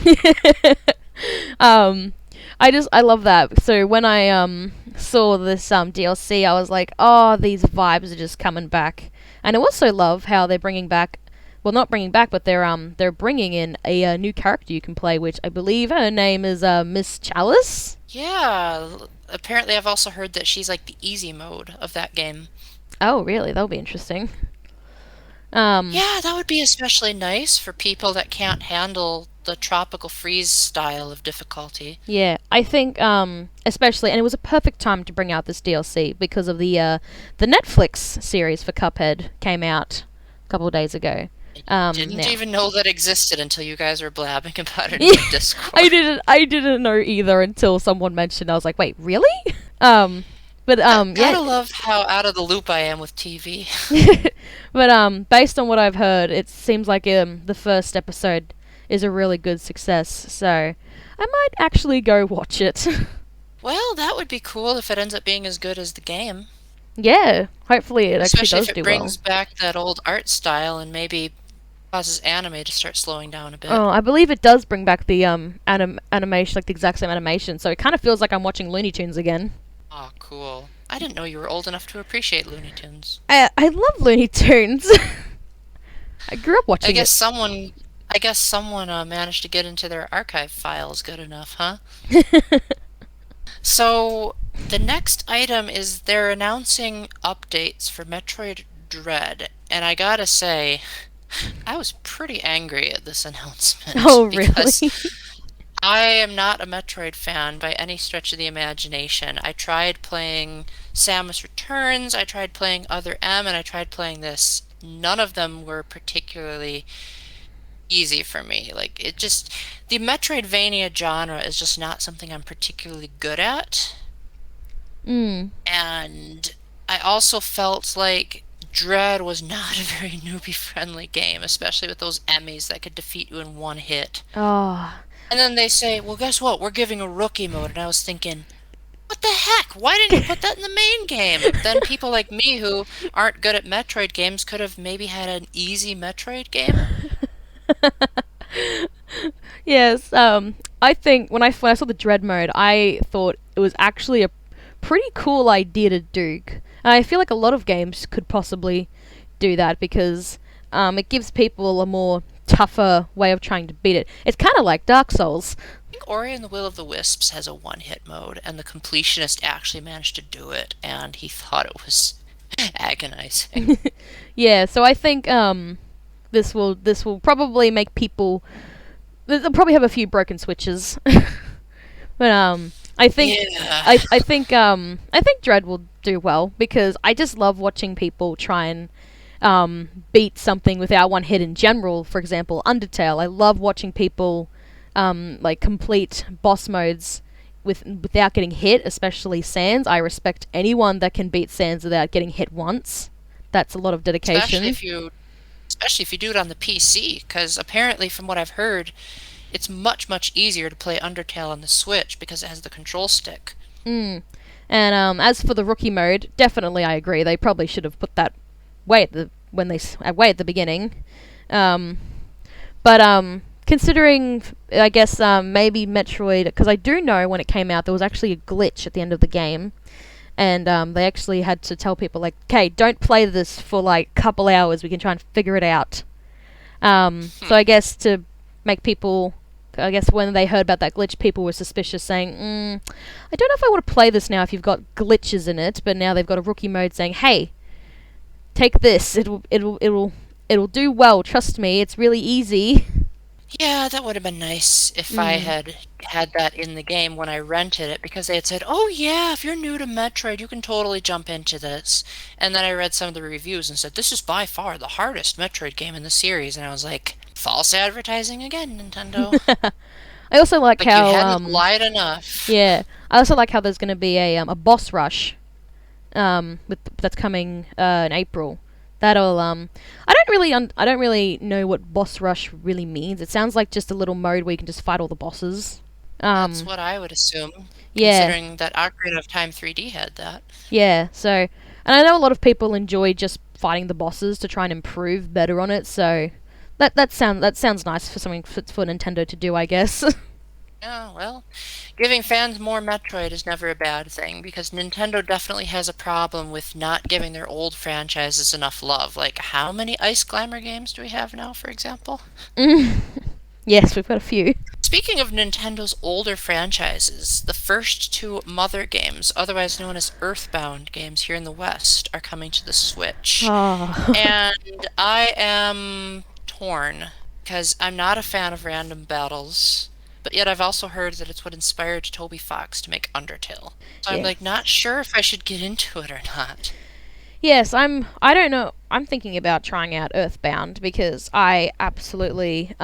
um, I love that. So when I saw this DLC, I was like, oh, these vibes are just coming back. And I also love how they're bringing back, well, not bringing back, but they're bringing in a new character you can play, which I believe her name is Miss Chalice. Yeah, apparently I've also heard that she's like the easy mode of that game. Oh, really? That'll be interesting. Um, Yeah, that would be especially nice for people that can't handle the tropical freeze style of difficulty. yeah, I think especially, and it was a perfect time to bring out this DLC because of the Netflix series for Cuphead came out a couple of days ago. Didn't Now. even know that existed until you guys were blabbing about it in Yeah, the Discord. I didn't know either until someone mentioned. I was like, wait, really? Um, but yeah. Gotta love how out of the loop I am with TV. But based on what I've heard, it seems like the first episode is a really good success. So I might actually go watch it. Well, that would be cool if it ends up being as good as the game. Yeah, hopefully it actually Especially if does it do well. brings back that old art style and maybe causes anime to start slowing down a bit. Oh, I believe it does bring back the animation, like the exact same animation. So it kind of feels like I'm watching Looney Tunes again. Oh, cool. I didn't know you were old enough to appreciate Looney Tunes. I love Looney Tunes. I grew up I watching it. guess someone I guess someone managed to get into their archive files good enough, huh? So the next item is they're announcing updates for Metroid Dread, and I gotta say, I was pretty angry at this announcement Oh, because really? I am not a Metroid fan by any stretch of the imagination. I tried playing Samus Returns, I tried playing Other M, and I tried playing this. None of them were particularly easy for me. Like it just the Metroidvania genre is just not something I'm particularly good at. Mm. And I also felt like Dread was not a very newbie friendly game, especially with those Emmys that could defeat you in one hit. Oh. And then they say, well, guess what? We're giving a rookie mode. And I was thinking, what the heck? Why didn't you put that in the main game? Then people like me who aren't good at Metroid games could have maybe had an easy Metroid game. Yes, I think when I saw the dread mode, I thought it was actually a pretty cool idea to do. And I feel like a lot of games could possibly do that because it gives people a more tougher way of trying to beat it. It's kind of like Dark Souls. I think Ori and the Will of the Wisps has a one-hit mode, and the completionist actually managed to do it, and he thought it was agonizing. Yeah, so I think this will probably make people. They'll probably have a few broken switches, but I think Yeah. I think Dread will do well because I just love watching people try and beat something without one hit in general. For example, Undertale. I love watching people like complete boss modes without getting hit, especially Sans. I respect anyone that can beat Sans without getting hit once. That's a lot of Especially dedication. if you especially if you do it on the PC, because apparently from what I've heard, it's much, much easier to play Undertale on the Switch because it has the control stick. Mm. And as for the rookie mode, definitely I agree. They probably should have put that way at the when they way at the beginning. Um, but considering, I guess maybe Metroid, because I do know when it came out there was actually a glitch at the end of the game, and they actually had to tell people like, "Okay, don't play this for like a couple hours. We can try and figure it out." So Hmm. I guess to make people, I guess when they heard about that glitch, people were suspicious, saying, "I don't know if I want to play this now if you've got glitches in it." But now they've got a rookie mode saying, "Hey, take this. It'll do well. Trust me. It's really easy." Yeah, that would have been nice if I Mm. had had that in the game when I rented it because they had said, "Oh yeah, if you're new to Metroid, you can totally jump into this." And then I read some of the reviews and said, "This is by far the hardest Metroid game in the series." And I was like, "False advertising again, Nintendo." I also like Like you how hadn't lied enough. yeah. I also like how there's going to be a boss rush that's coming in April. That'll I don't really know what boss rush really means. It sounds like just a little mode where you can just fight all the bosses. That's Um, what I would assume, yeah, considering that Ocarina of Time 3D had that. yeah. So, and I know a lot of people enjoy just fighting the bosses to try and improve better on it. So that sounds nice for something for Nintendo to do, I guess. Yeah, well, giving fans more Metroid is never a bad thing because Nintendo definitely has a problem with not giving their old franchises enough love. Like, how many Ice Climber games do we have now, for example? Yes, we've got a few. Speaking of Nintendo's older franchises, the first two Mother games, otherwise known as Earthbound games here in the West, are coming to the Switch. Oh. And I am torn because I'm not a fan of random battles, but yet I've also heard that it's what inspired Toby Fox to make Undertale. So I'm Yeah. like not sure if I should get into it or not. Yes, I don't know. I'm thinking about trying out Earthbound because I absolutely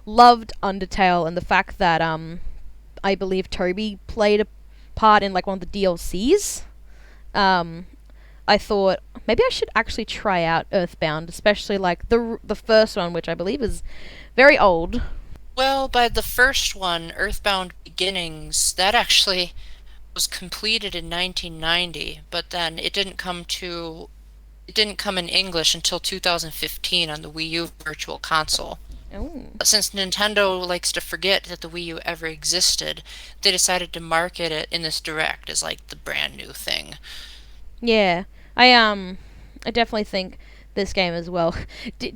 loved Undertale and the fact that I believe Toby played a part in like one of the DLCs. Um I thought maybe I should actually try out Earthbound, especially like the first one, which I believe is very old. Well, by the first one, Earthbound Beginnings, that actually was completed in 1990, but then it didn't come in English until 2015 on the Wii U Virtual Console. Oh. But since Nintendo likes to forget that the Wii U ever existed, they decided to market it in this direct as like the brand new thing. Yeah, I definitely think this game as well. Do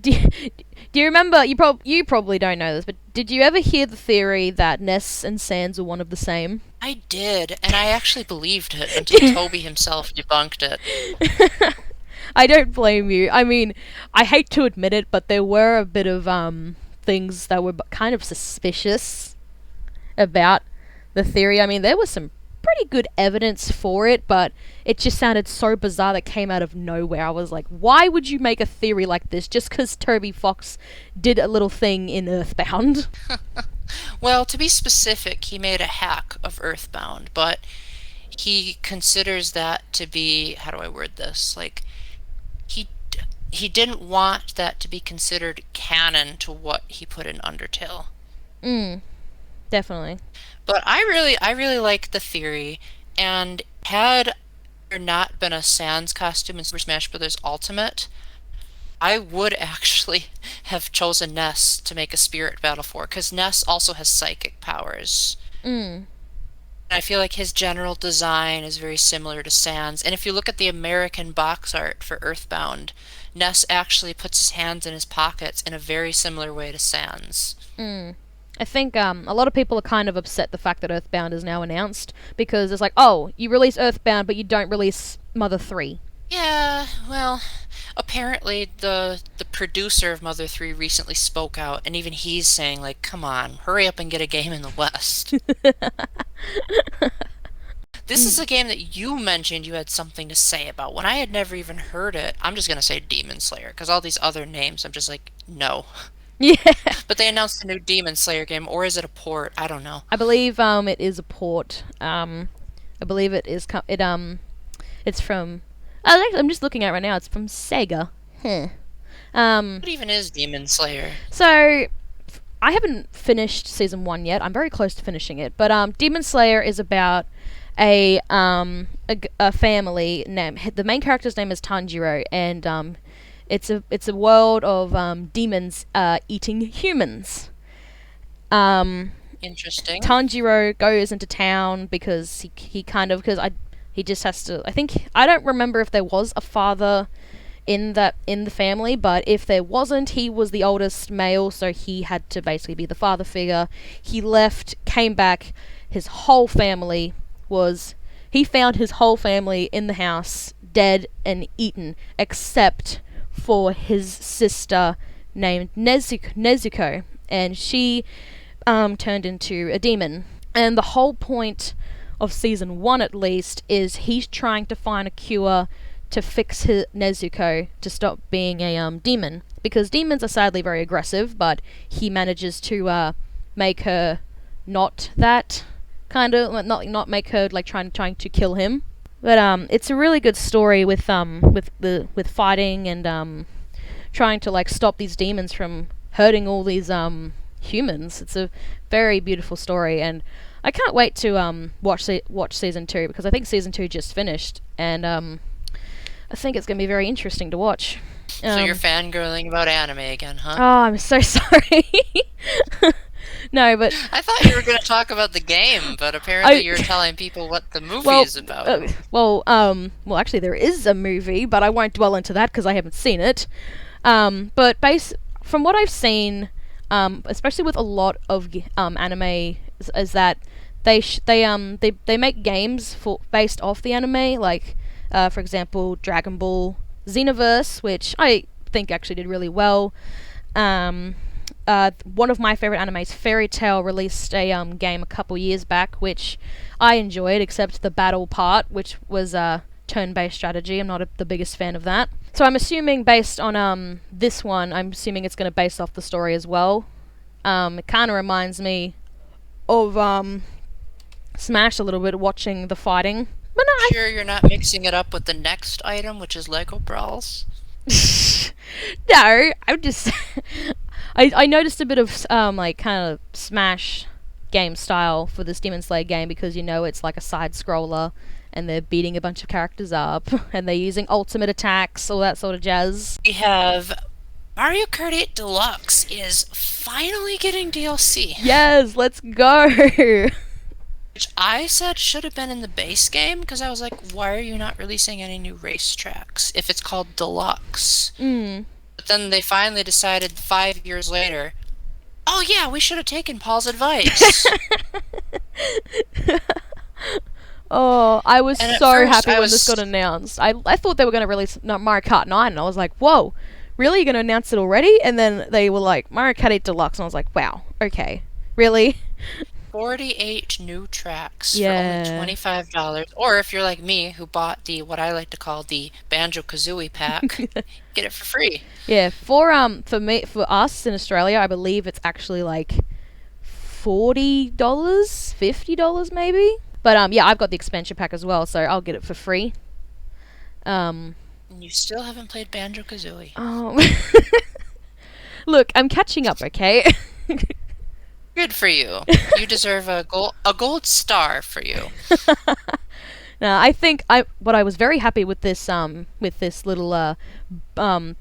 you remember? You probably don't know this, but did you ever hear the theory that Ness and Sans are one of the same? I did, and I actually believed it until Toby himself debunked it. I don't blame you. I mean, I hate to admit it, but there were a bit of kind of suspicious about the theory. I mean, there were some pretty good evidence for it, but it just sounded so bizarre that came out of nowhere. I was like, why would you make a theory like this just because Toby Fox did a little thing in Earthbound? Well, to be specific, he made a hack of Earthbound, but he considers that to be, how do I word this? Like he he didn't want that to be considered canon to what he put in Undertale. Mm, definitely. But I really like the theory, and had there not been a Sans costume in Super Smash Bros. Ultimate, I would actually have chosen Ness to make a spirit battle for, because Ness also has psychic powers. Mm. I feel like his general design is very similar to Sans. And if you look at the American box art for Earthbound, Ness actually puts his hands in his pockets in a very similar way to Sans. Mm. I think a lot of people are kind of upset the fact that Earthbound is now announced because it's like, oh, you release Earthbound, but you don't release Mother 3. Yeah, well, apparently the producer of Mother 3 recently spoke out, and even he's saying, like, come on, hurry up and get a game in the West. This is a game that you mentioned you had something to say about. When I had never even heard it, I'm just gonna say Demon Slayer, because all these other names, I'm just like, no. Yeah. But they announced a new Demon Slayer game, or is it a port? I don't know. I believe it is a port. I believe it is it's from I'm just looking at it right now. It's from Sega. Huh. What even is Demon Slayer? So I haven't finished season 1 yet. I'm very close to finishing it. But Demon Slayer is about a family name. The main character's name is Tanjiro, and it's a world of demons eating humans. Interesting. Tanjiro goes into town because he kind of he just has to. I don't remember if there was a father in the family, but if there wasn't, he was the oldest male, so he had to basically be the father figure. He left, came back. His whole family he found his whole family in the house, dead and eaten, except for his sister named Nezuko, and she turned into a demon. And the whole point of season 1, at least, is he's trying to find a cure to fix Nezuko to stop being a demon, because demons are sadly very aggressive, but he manages to make her not that, kind of not make her like trying to kill him. But it's a really good story with fighting and trying to like stop these demons from hurting all these humans. It's a very beautiful story, and I can't wait to watch season 2, because I think season 2 just finished, and I think it's going to be very interesting to watch. So you're fangirling about anime again, huh? Oh, I'm so sorry. No, but I thought you were going to talk about the game, but apparently you're telling people what the movie is about. Well, actually, there is a movie, but I won't dwell into that because I haven't seen it. But from what I've seen, especially with a lot of anime, is that they make games based off the anime, like for example, Dragon Ball Xenoverse, which I think actually did really well. One of my favorite animes, Fairy Tail, released a game a couple years back, which I enjoyed, except the battle part, which was turn-based strategy. I'm not the biggest fan of that. So I'm assuming, based on this one, I'm assuming it's going to base off the story as well. It kind of reminds me of Smash a little bit, watching the fighting. But no, sure you're not mixing it up with the next item, which is Lego Brawls? No, I'm just... I noticed a bit of like kind of Smash game style for this Demon Slayer game, because it's like a side scroller and they're beating a bunch of characters up and they're using ultimate attacks, all that sort of jazz. We have Mario Kart 8 Deluxe is finally getting DLC. Yes, let's go. Which I said should have been in the base game, because I was like, why are you not releasing any new racetracks if it's called Deluxe? But then they finally decided 5 years later, oh yeah, we should have taken Paul's advice. Oh, I was so happy when this got was... announced. I thought they were going to release Mario Kart 9, and I was like, whoa, really? You're going to announce it already? And then they were like, Mario Kart 8 Deluxe, and I was like, wow, okay, really? 48 new tracks for only Yeah. $25. Or if you're like me, who bought the what I like to call the Banjo-Kazooie pack, get it for free. Yeah, for me for us in Australia, I believe it's actually like $40, $50 maybe. But yeah, I've got the expansion pack as well, so I'll get it for free. Um, And you still haven't played Banjo-Kazooie. oh, look, I'm catching up, okay? Good for you. You deserve a gold star for you. Now, I think what I was very happy with this little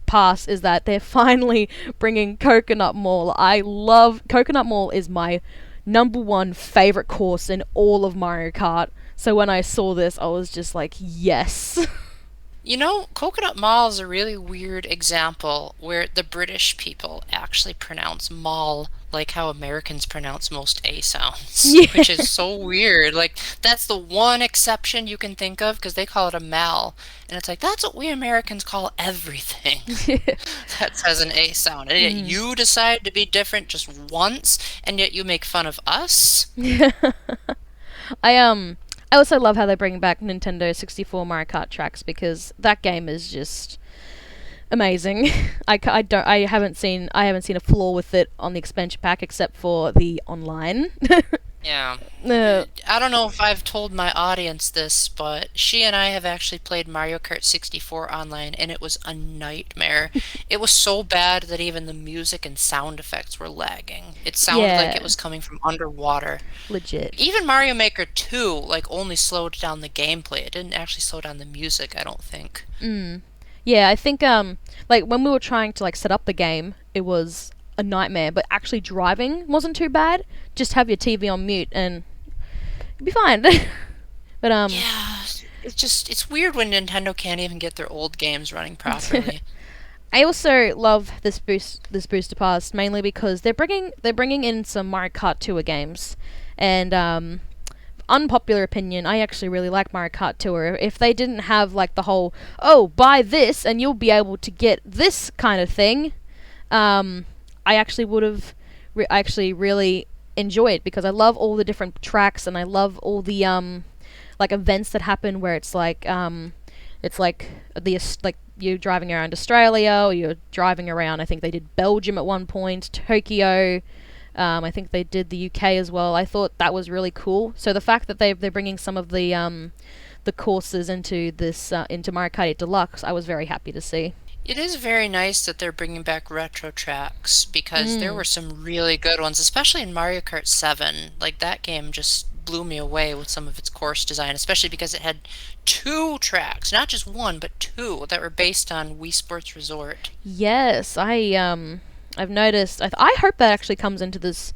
pass is that they're finally bringing Coconut Mall. I love Coconut Mall is my number one favorite course in all of Mario Kart. So when I saw this, I was just like, yes. You know, Coconut Mall is a really weird example where the British people actually pronounce mall like how Americans pronounce most A sounds, Yeah. which is so weird. Like, that's the one exception you can think of because they call it a mal. And it's like, that's what we Americans call everything that says an A sound. And yet Mm. you decide to be different just once, and yet you make fun of us. I I also love how they bring back Nintendo 64 Mario Kart tracks because that game is just amazing. I haven't seen a flaw with it on the expansion pack except for the online. Yeah. uh, I don't know if I've told my audience this, but she and I have actually played Mario Kart 64 online, and it was a nightmare. It was so bad that even the music and sound effects were lagging. It sounded like it yeah, was coming from underwater. legit. Even Mario Maker 2, like, only slowed down the gameplay. It didn't actually slow down the music, I don't think. Mm. Yeah, I think like when we were trying to like set up the game, it was a nightmare, but actually driving wasn't too bad. Just have your TV on mute and you'll be fine. but Yeah, it's weird when Nintendo can't even get their old games running properly. I also love this booster pass mainly because they're bringing in some Mario Kart Tour games, and unpopular opinion, I actually really like Mario Kart Tour. If they didn't have like the whole oh buy this and you'll be able to get this kind of thing, I actually would have actually really enjoy it because I love all the different tracks and I love all the like events that happen where it's like like you driving around Australia or you're driving around. I think they did Belgium at one point, Tokyo. I think they did the UK as well. I thought that was really cool. So the fact that they're bringing some of the courses into this into Mario Kart 8 Deluxe, I was very happy to see. It is very nice that they're bringing back retro tracks because there Mm. were some really good ones, especially in Mario Kart 7. Like, that game just blew me away with some of its course design, especially because it had two tracks, not just one, but two that were based on Wii Sports Resort. Yes, I've noticed. I hope that actually comes into this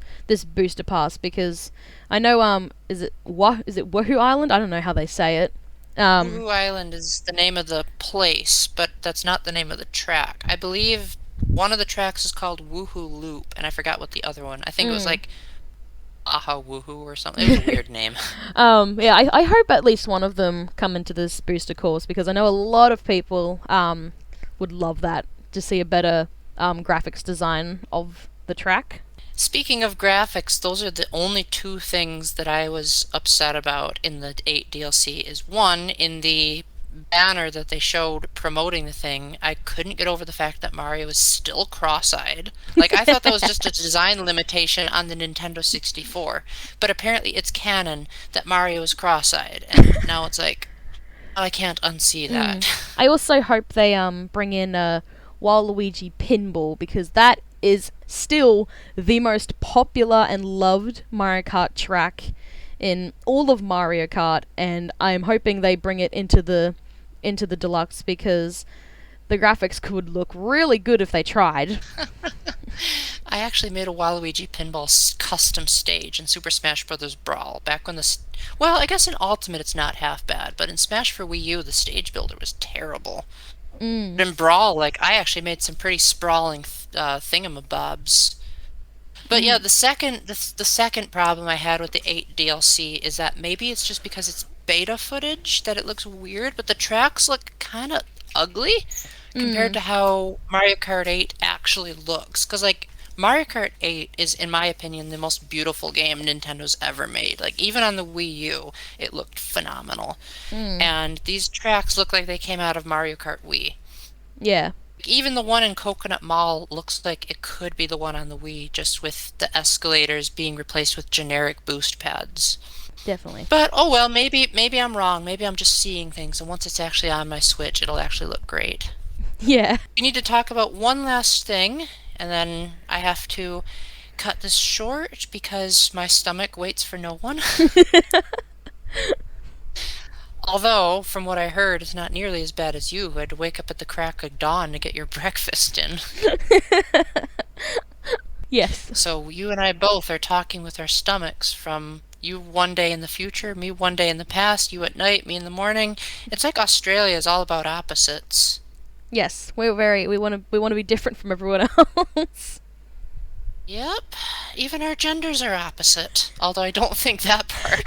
booster pass because I know is it Woohoo Island? I don't know how they say it. Um, Woohoo Island is the name of the place, but that's not the name of the track. I believe one of the tracks is called Woohoo Loop, and I forgot what the other one. I think it was mm. like Aha Woohoo or something. It was a weird name. Yeah, I hope at least one of them come into this booster course because I know a lot of people would love that to see a better graphics design of the track. Speaking of graphics, those are the only two things that I was upset about in the 8 DLC is one, in the banner that they showed promoting the thing, I couldn't get over the fact that Mario is still cross-eyed. Like, I thought that was just a design limitation on the Nintendo 64, but apparently it's canon that Mario is cross-eyed, and now it's like, oh, I can't unsee Mm. that. I also hope they bring in Waluigi Pinball because that is still the most popular and loved Mario Kart track in all of Mario Kart, and I'm hoping they bring it into the deluxe because the graphics could look really good if they tried. I actually made a Waluigi pinball custom stage in Super Smash Bros. Brawl back when well, I guess in Ultimate it's not half bad, but in Smash for Wii U the stage builder was terrible. Mm. But in Brawl, like, I actually made some pretty sprawling thingamabobs. But yeah, Mm. the second problem I had with the 8 DLC is that maybe it's just because it's beta footage that it looks weird, but the tracks look kind of ugly compared Mm. to how Mario Kart 8 actually looks. Because, like, Mario Kart 8 is, in my opinion, the most beautiful game Nintendo's ever made. Like, even on the Wii U, it looked phenomenal. Mm, And these tracks look like they came out of Mario Kart Wii. yeah, Even the one in Coconut Mall looks like it could be the one on the Wii, just with the escalators being replaced with generic boost pads. definitely. But oh well, maybe I'm wrong. Maybe I'm just seeing things, and once it's actually on my Switch, it'll actually look great. Yeah. We need to talk about one last thing, and then I have to cut this short because my stomach waits for no one. Although, from what I heard, it's not nearly as bad as you, who had to wake up at the crack of dawn to get your breakfast in. Yes. So you and I both are talking with our stomachs from you one day in the future, me one day in the past, you at night, me in the morning. It's like Australia is all about opposites. Yes. We want to be different from everyone else. Yep, even our genders are opposite. Although I don't think that part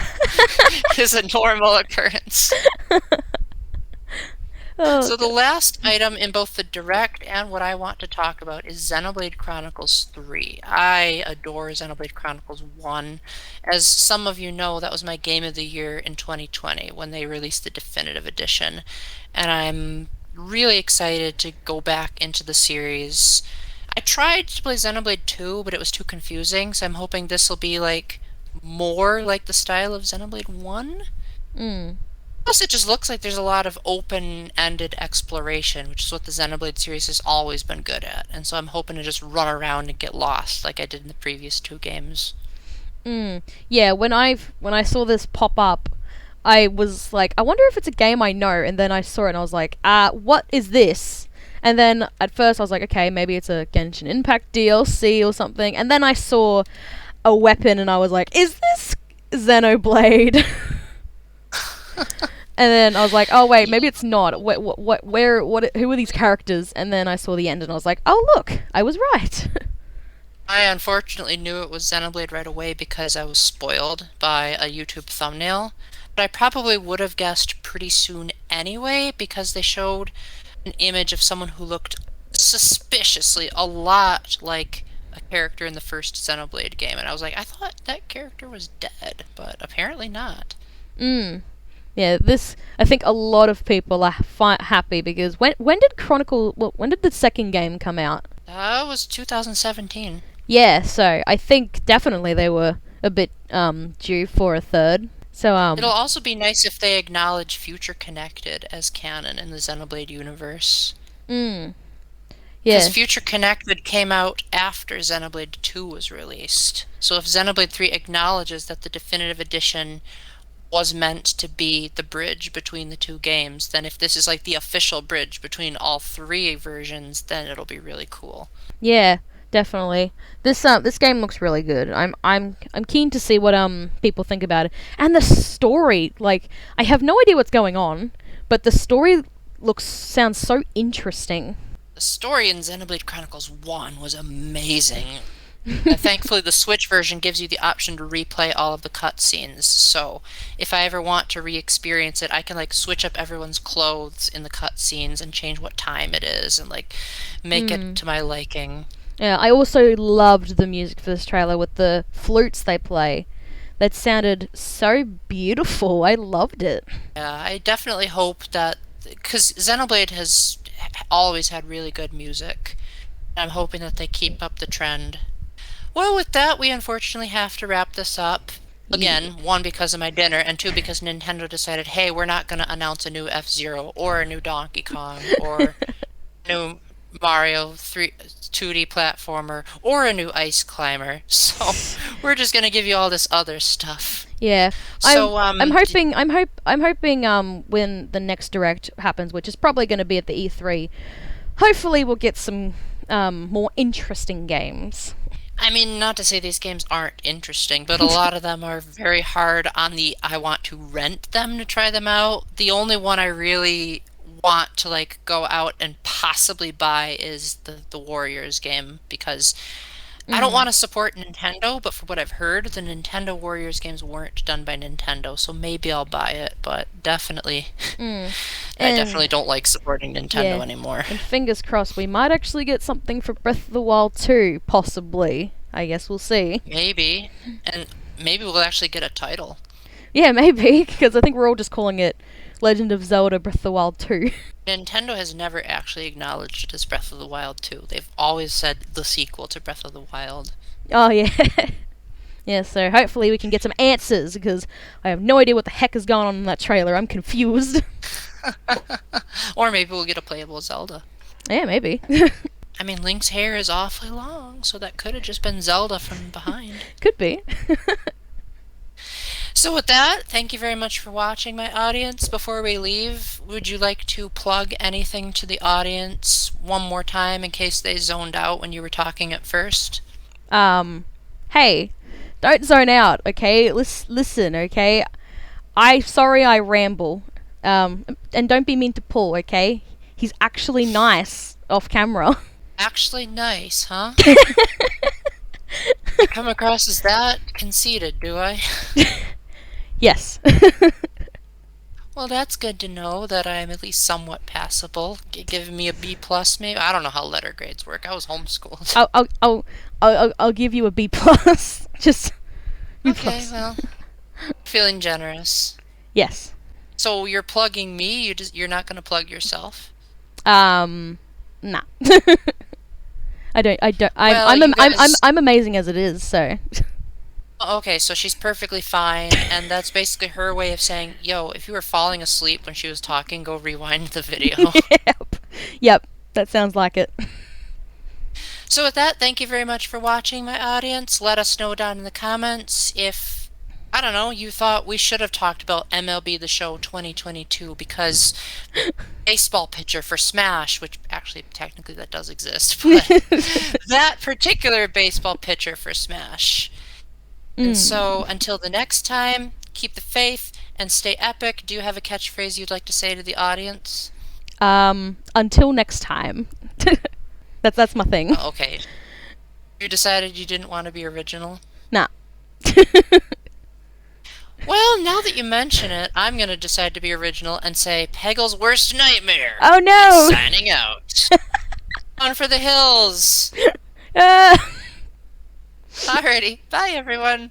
is a normal occurrence. Oh So the god. last item in both the direct and what I want to talk about is Xenoblade Chronicles 3. I adore Xenoblade Chronicles 1. As some of you know, that was my game of the year in 2020 when they released the definitive edition. And I'm really excited to go back into the series. I tried to play Xenoblade 2, but it was too confusing, so I'm hoping this will be like more like the style of Xenoblade 1. Mm. Plus, it just looks like there's a lot of open-ended exploration, which is what the Xenoblade series has always been good at. And so I'm hoping to just run around and get lost like I did in the previous two games. Mm. Yeah, when I saw this pop up, I was like, I wonder if it's a game I know, and then I saw it and I was like, what is this? And then at first I was like, okay, maybe it's a Genshin Impact DLC or something. And then I saw a weapon and I was like, is this Xenoblade? And then I was like, oh wait, maybe it's not. Who are these characters? And then I saw the end and I was like, oh look, I was right. I unfortunately knew it was Xenoblade right away because I was spoiled by a YouTube thumbnail. But I probably would have guessed pretty soon anyway because they showed an image of someone who looked suspiciously a lot like a character in the first Xenoblade game. And I was like, I thought that character was dead, but apparently not. Mm. Yeah, this I think a lot of people are happy because when did when did the second game come out? That was 2017. Yeah, so I think definitely they were a bit due for a third. So It'll also be nice if they acknowledge Future Connected as canon in the Xenoblade universe. mm, Because yeah. Future Connected came out after Xenoblade 2 was released. So if Xenoblade 3 acknowledges that the definitive edition was meant to be the bridge between the two games, then if this is like the official bridge between all three versions, then it'll be really cool. Yeah, definitely. This game looks really good. I'm keen to see what people think about it. And the story, like I have no idea what's going on, but the story sounds so interesting. The story in Xenoblade Chronicles 1 was amazing. Thankfully, the Switch version gives you the option to replay all of the cutscenes. So, if I ever want to re-experience it, I can like switch up everyone's clothes in the cutscenes and change what time it is and like make it Mm. to my liking. Yeah, I also loved the music for this trailer with the flutes they play. That sounded so beautiful. I loved it. Yeah, I definitely hope that because Xenoblade has always had really good music. I'm hoping that they keep up the trend. Well, with that, we unfortunately have to wrap this up. Yeah. Again, one, because of my dinner, and two, because Nintendo decided, hey, we're not going to announce a new F-Zero or a new Donkey Kong or a new Mario 3 2D platformer or a new Ice Climber. So we're just going to give you all this other stuff. Yeah, So, I'm hoping when the next direct happens, which is probably going to be at the E3, hopefully we'll get some more interesting games. I mean, not to say these games aren't interesting, but a lot of them are very hard on the I want to rent them to try them out. The only one I really want to like go out and possibly buy is the Warriors game because I don't Mm. want to support Nintendo, but for what I've heard, the Nintendo Warriors games weren't done by Nintendo, so maybe I'll buy it, but definitely Mm. I And definitely don't like supporting yeah, Nintendo anymore. and fingers crossed, we might actually get something for Breath of the Wild 2, possibly. I guess we'll see. Maybe. And maybe we'll actually get a title. Yeah, maybe, because I think we're all just calling it Legend of Zelda Breath of the Wild 2. Nintendo has never actually acknowledged it as Breath of the Wild 2. They've always said the sequel to Breath of the Wild. Oh, yeah. Yeah, so hopefully we can get some answers, because I have no idea what the heck is going on in that trailer. I'm confused. Or maybe we'll get a playable Zelda. Yeah, maybe. I mean, Link's hair is awfully long, so that could have just been Zelda from behind. Could be. So with that, thank you very much for watching, my audience. Before we leave, would you like to plug anything to the audience one more time in case they zoned out when you were talking at first? Hey, don't zone out, okay? Listen, okay? Sorry I ramble. And don't be mean to Paul, okay? He's actually nice off camera. Actually nice, huh? I come across as that conceited, do I? Yes. Well, that's good to know that I'm at least somewhat passable. Giving me a B plus, maybe. I don't know how letter grades work. I was homeschooled. I'll give you a B plus. Just B Okay, plus. well, feeling generous. Yes. So you're plugging me. You're not going to plug yourself. Nah. I don't. Well, you guys. I'm amazing as it is. So. Okay, so she's perfectly fine, and that's basically her way of saying, "Yo, if you were falling asleep when she was talking, go rewind the video." Yep. Yep. That sounds like it. So with that, thank you very much for watching, my audience. Let us know down in the comments if, I don't know, you thought we should have talked about MLB The Show 2022 because baseball pitcher for Smash, which actually technically that does exist, but that particular baseball pitcher for Smash. And so until the next time, keep the faith and stay epic. Do you have a catchphrase you'd like to say to the audience? Until next time. That's my thing. Oh, okay. You decided you didn't want to be original? Nah. Well, now that you mention it, I'm going to decide to be original and say Peggle's worst nightmare. Oh no! Signing out. On for the hills. Uh. Alrighty. Bye, everyone.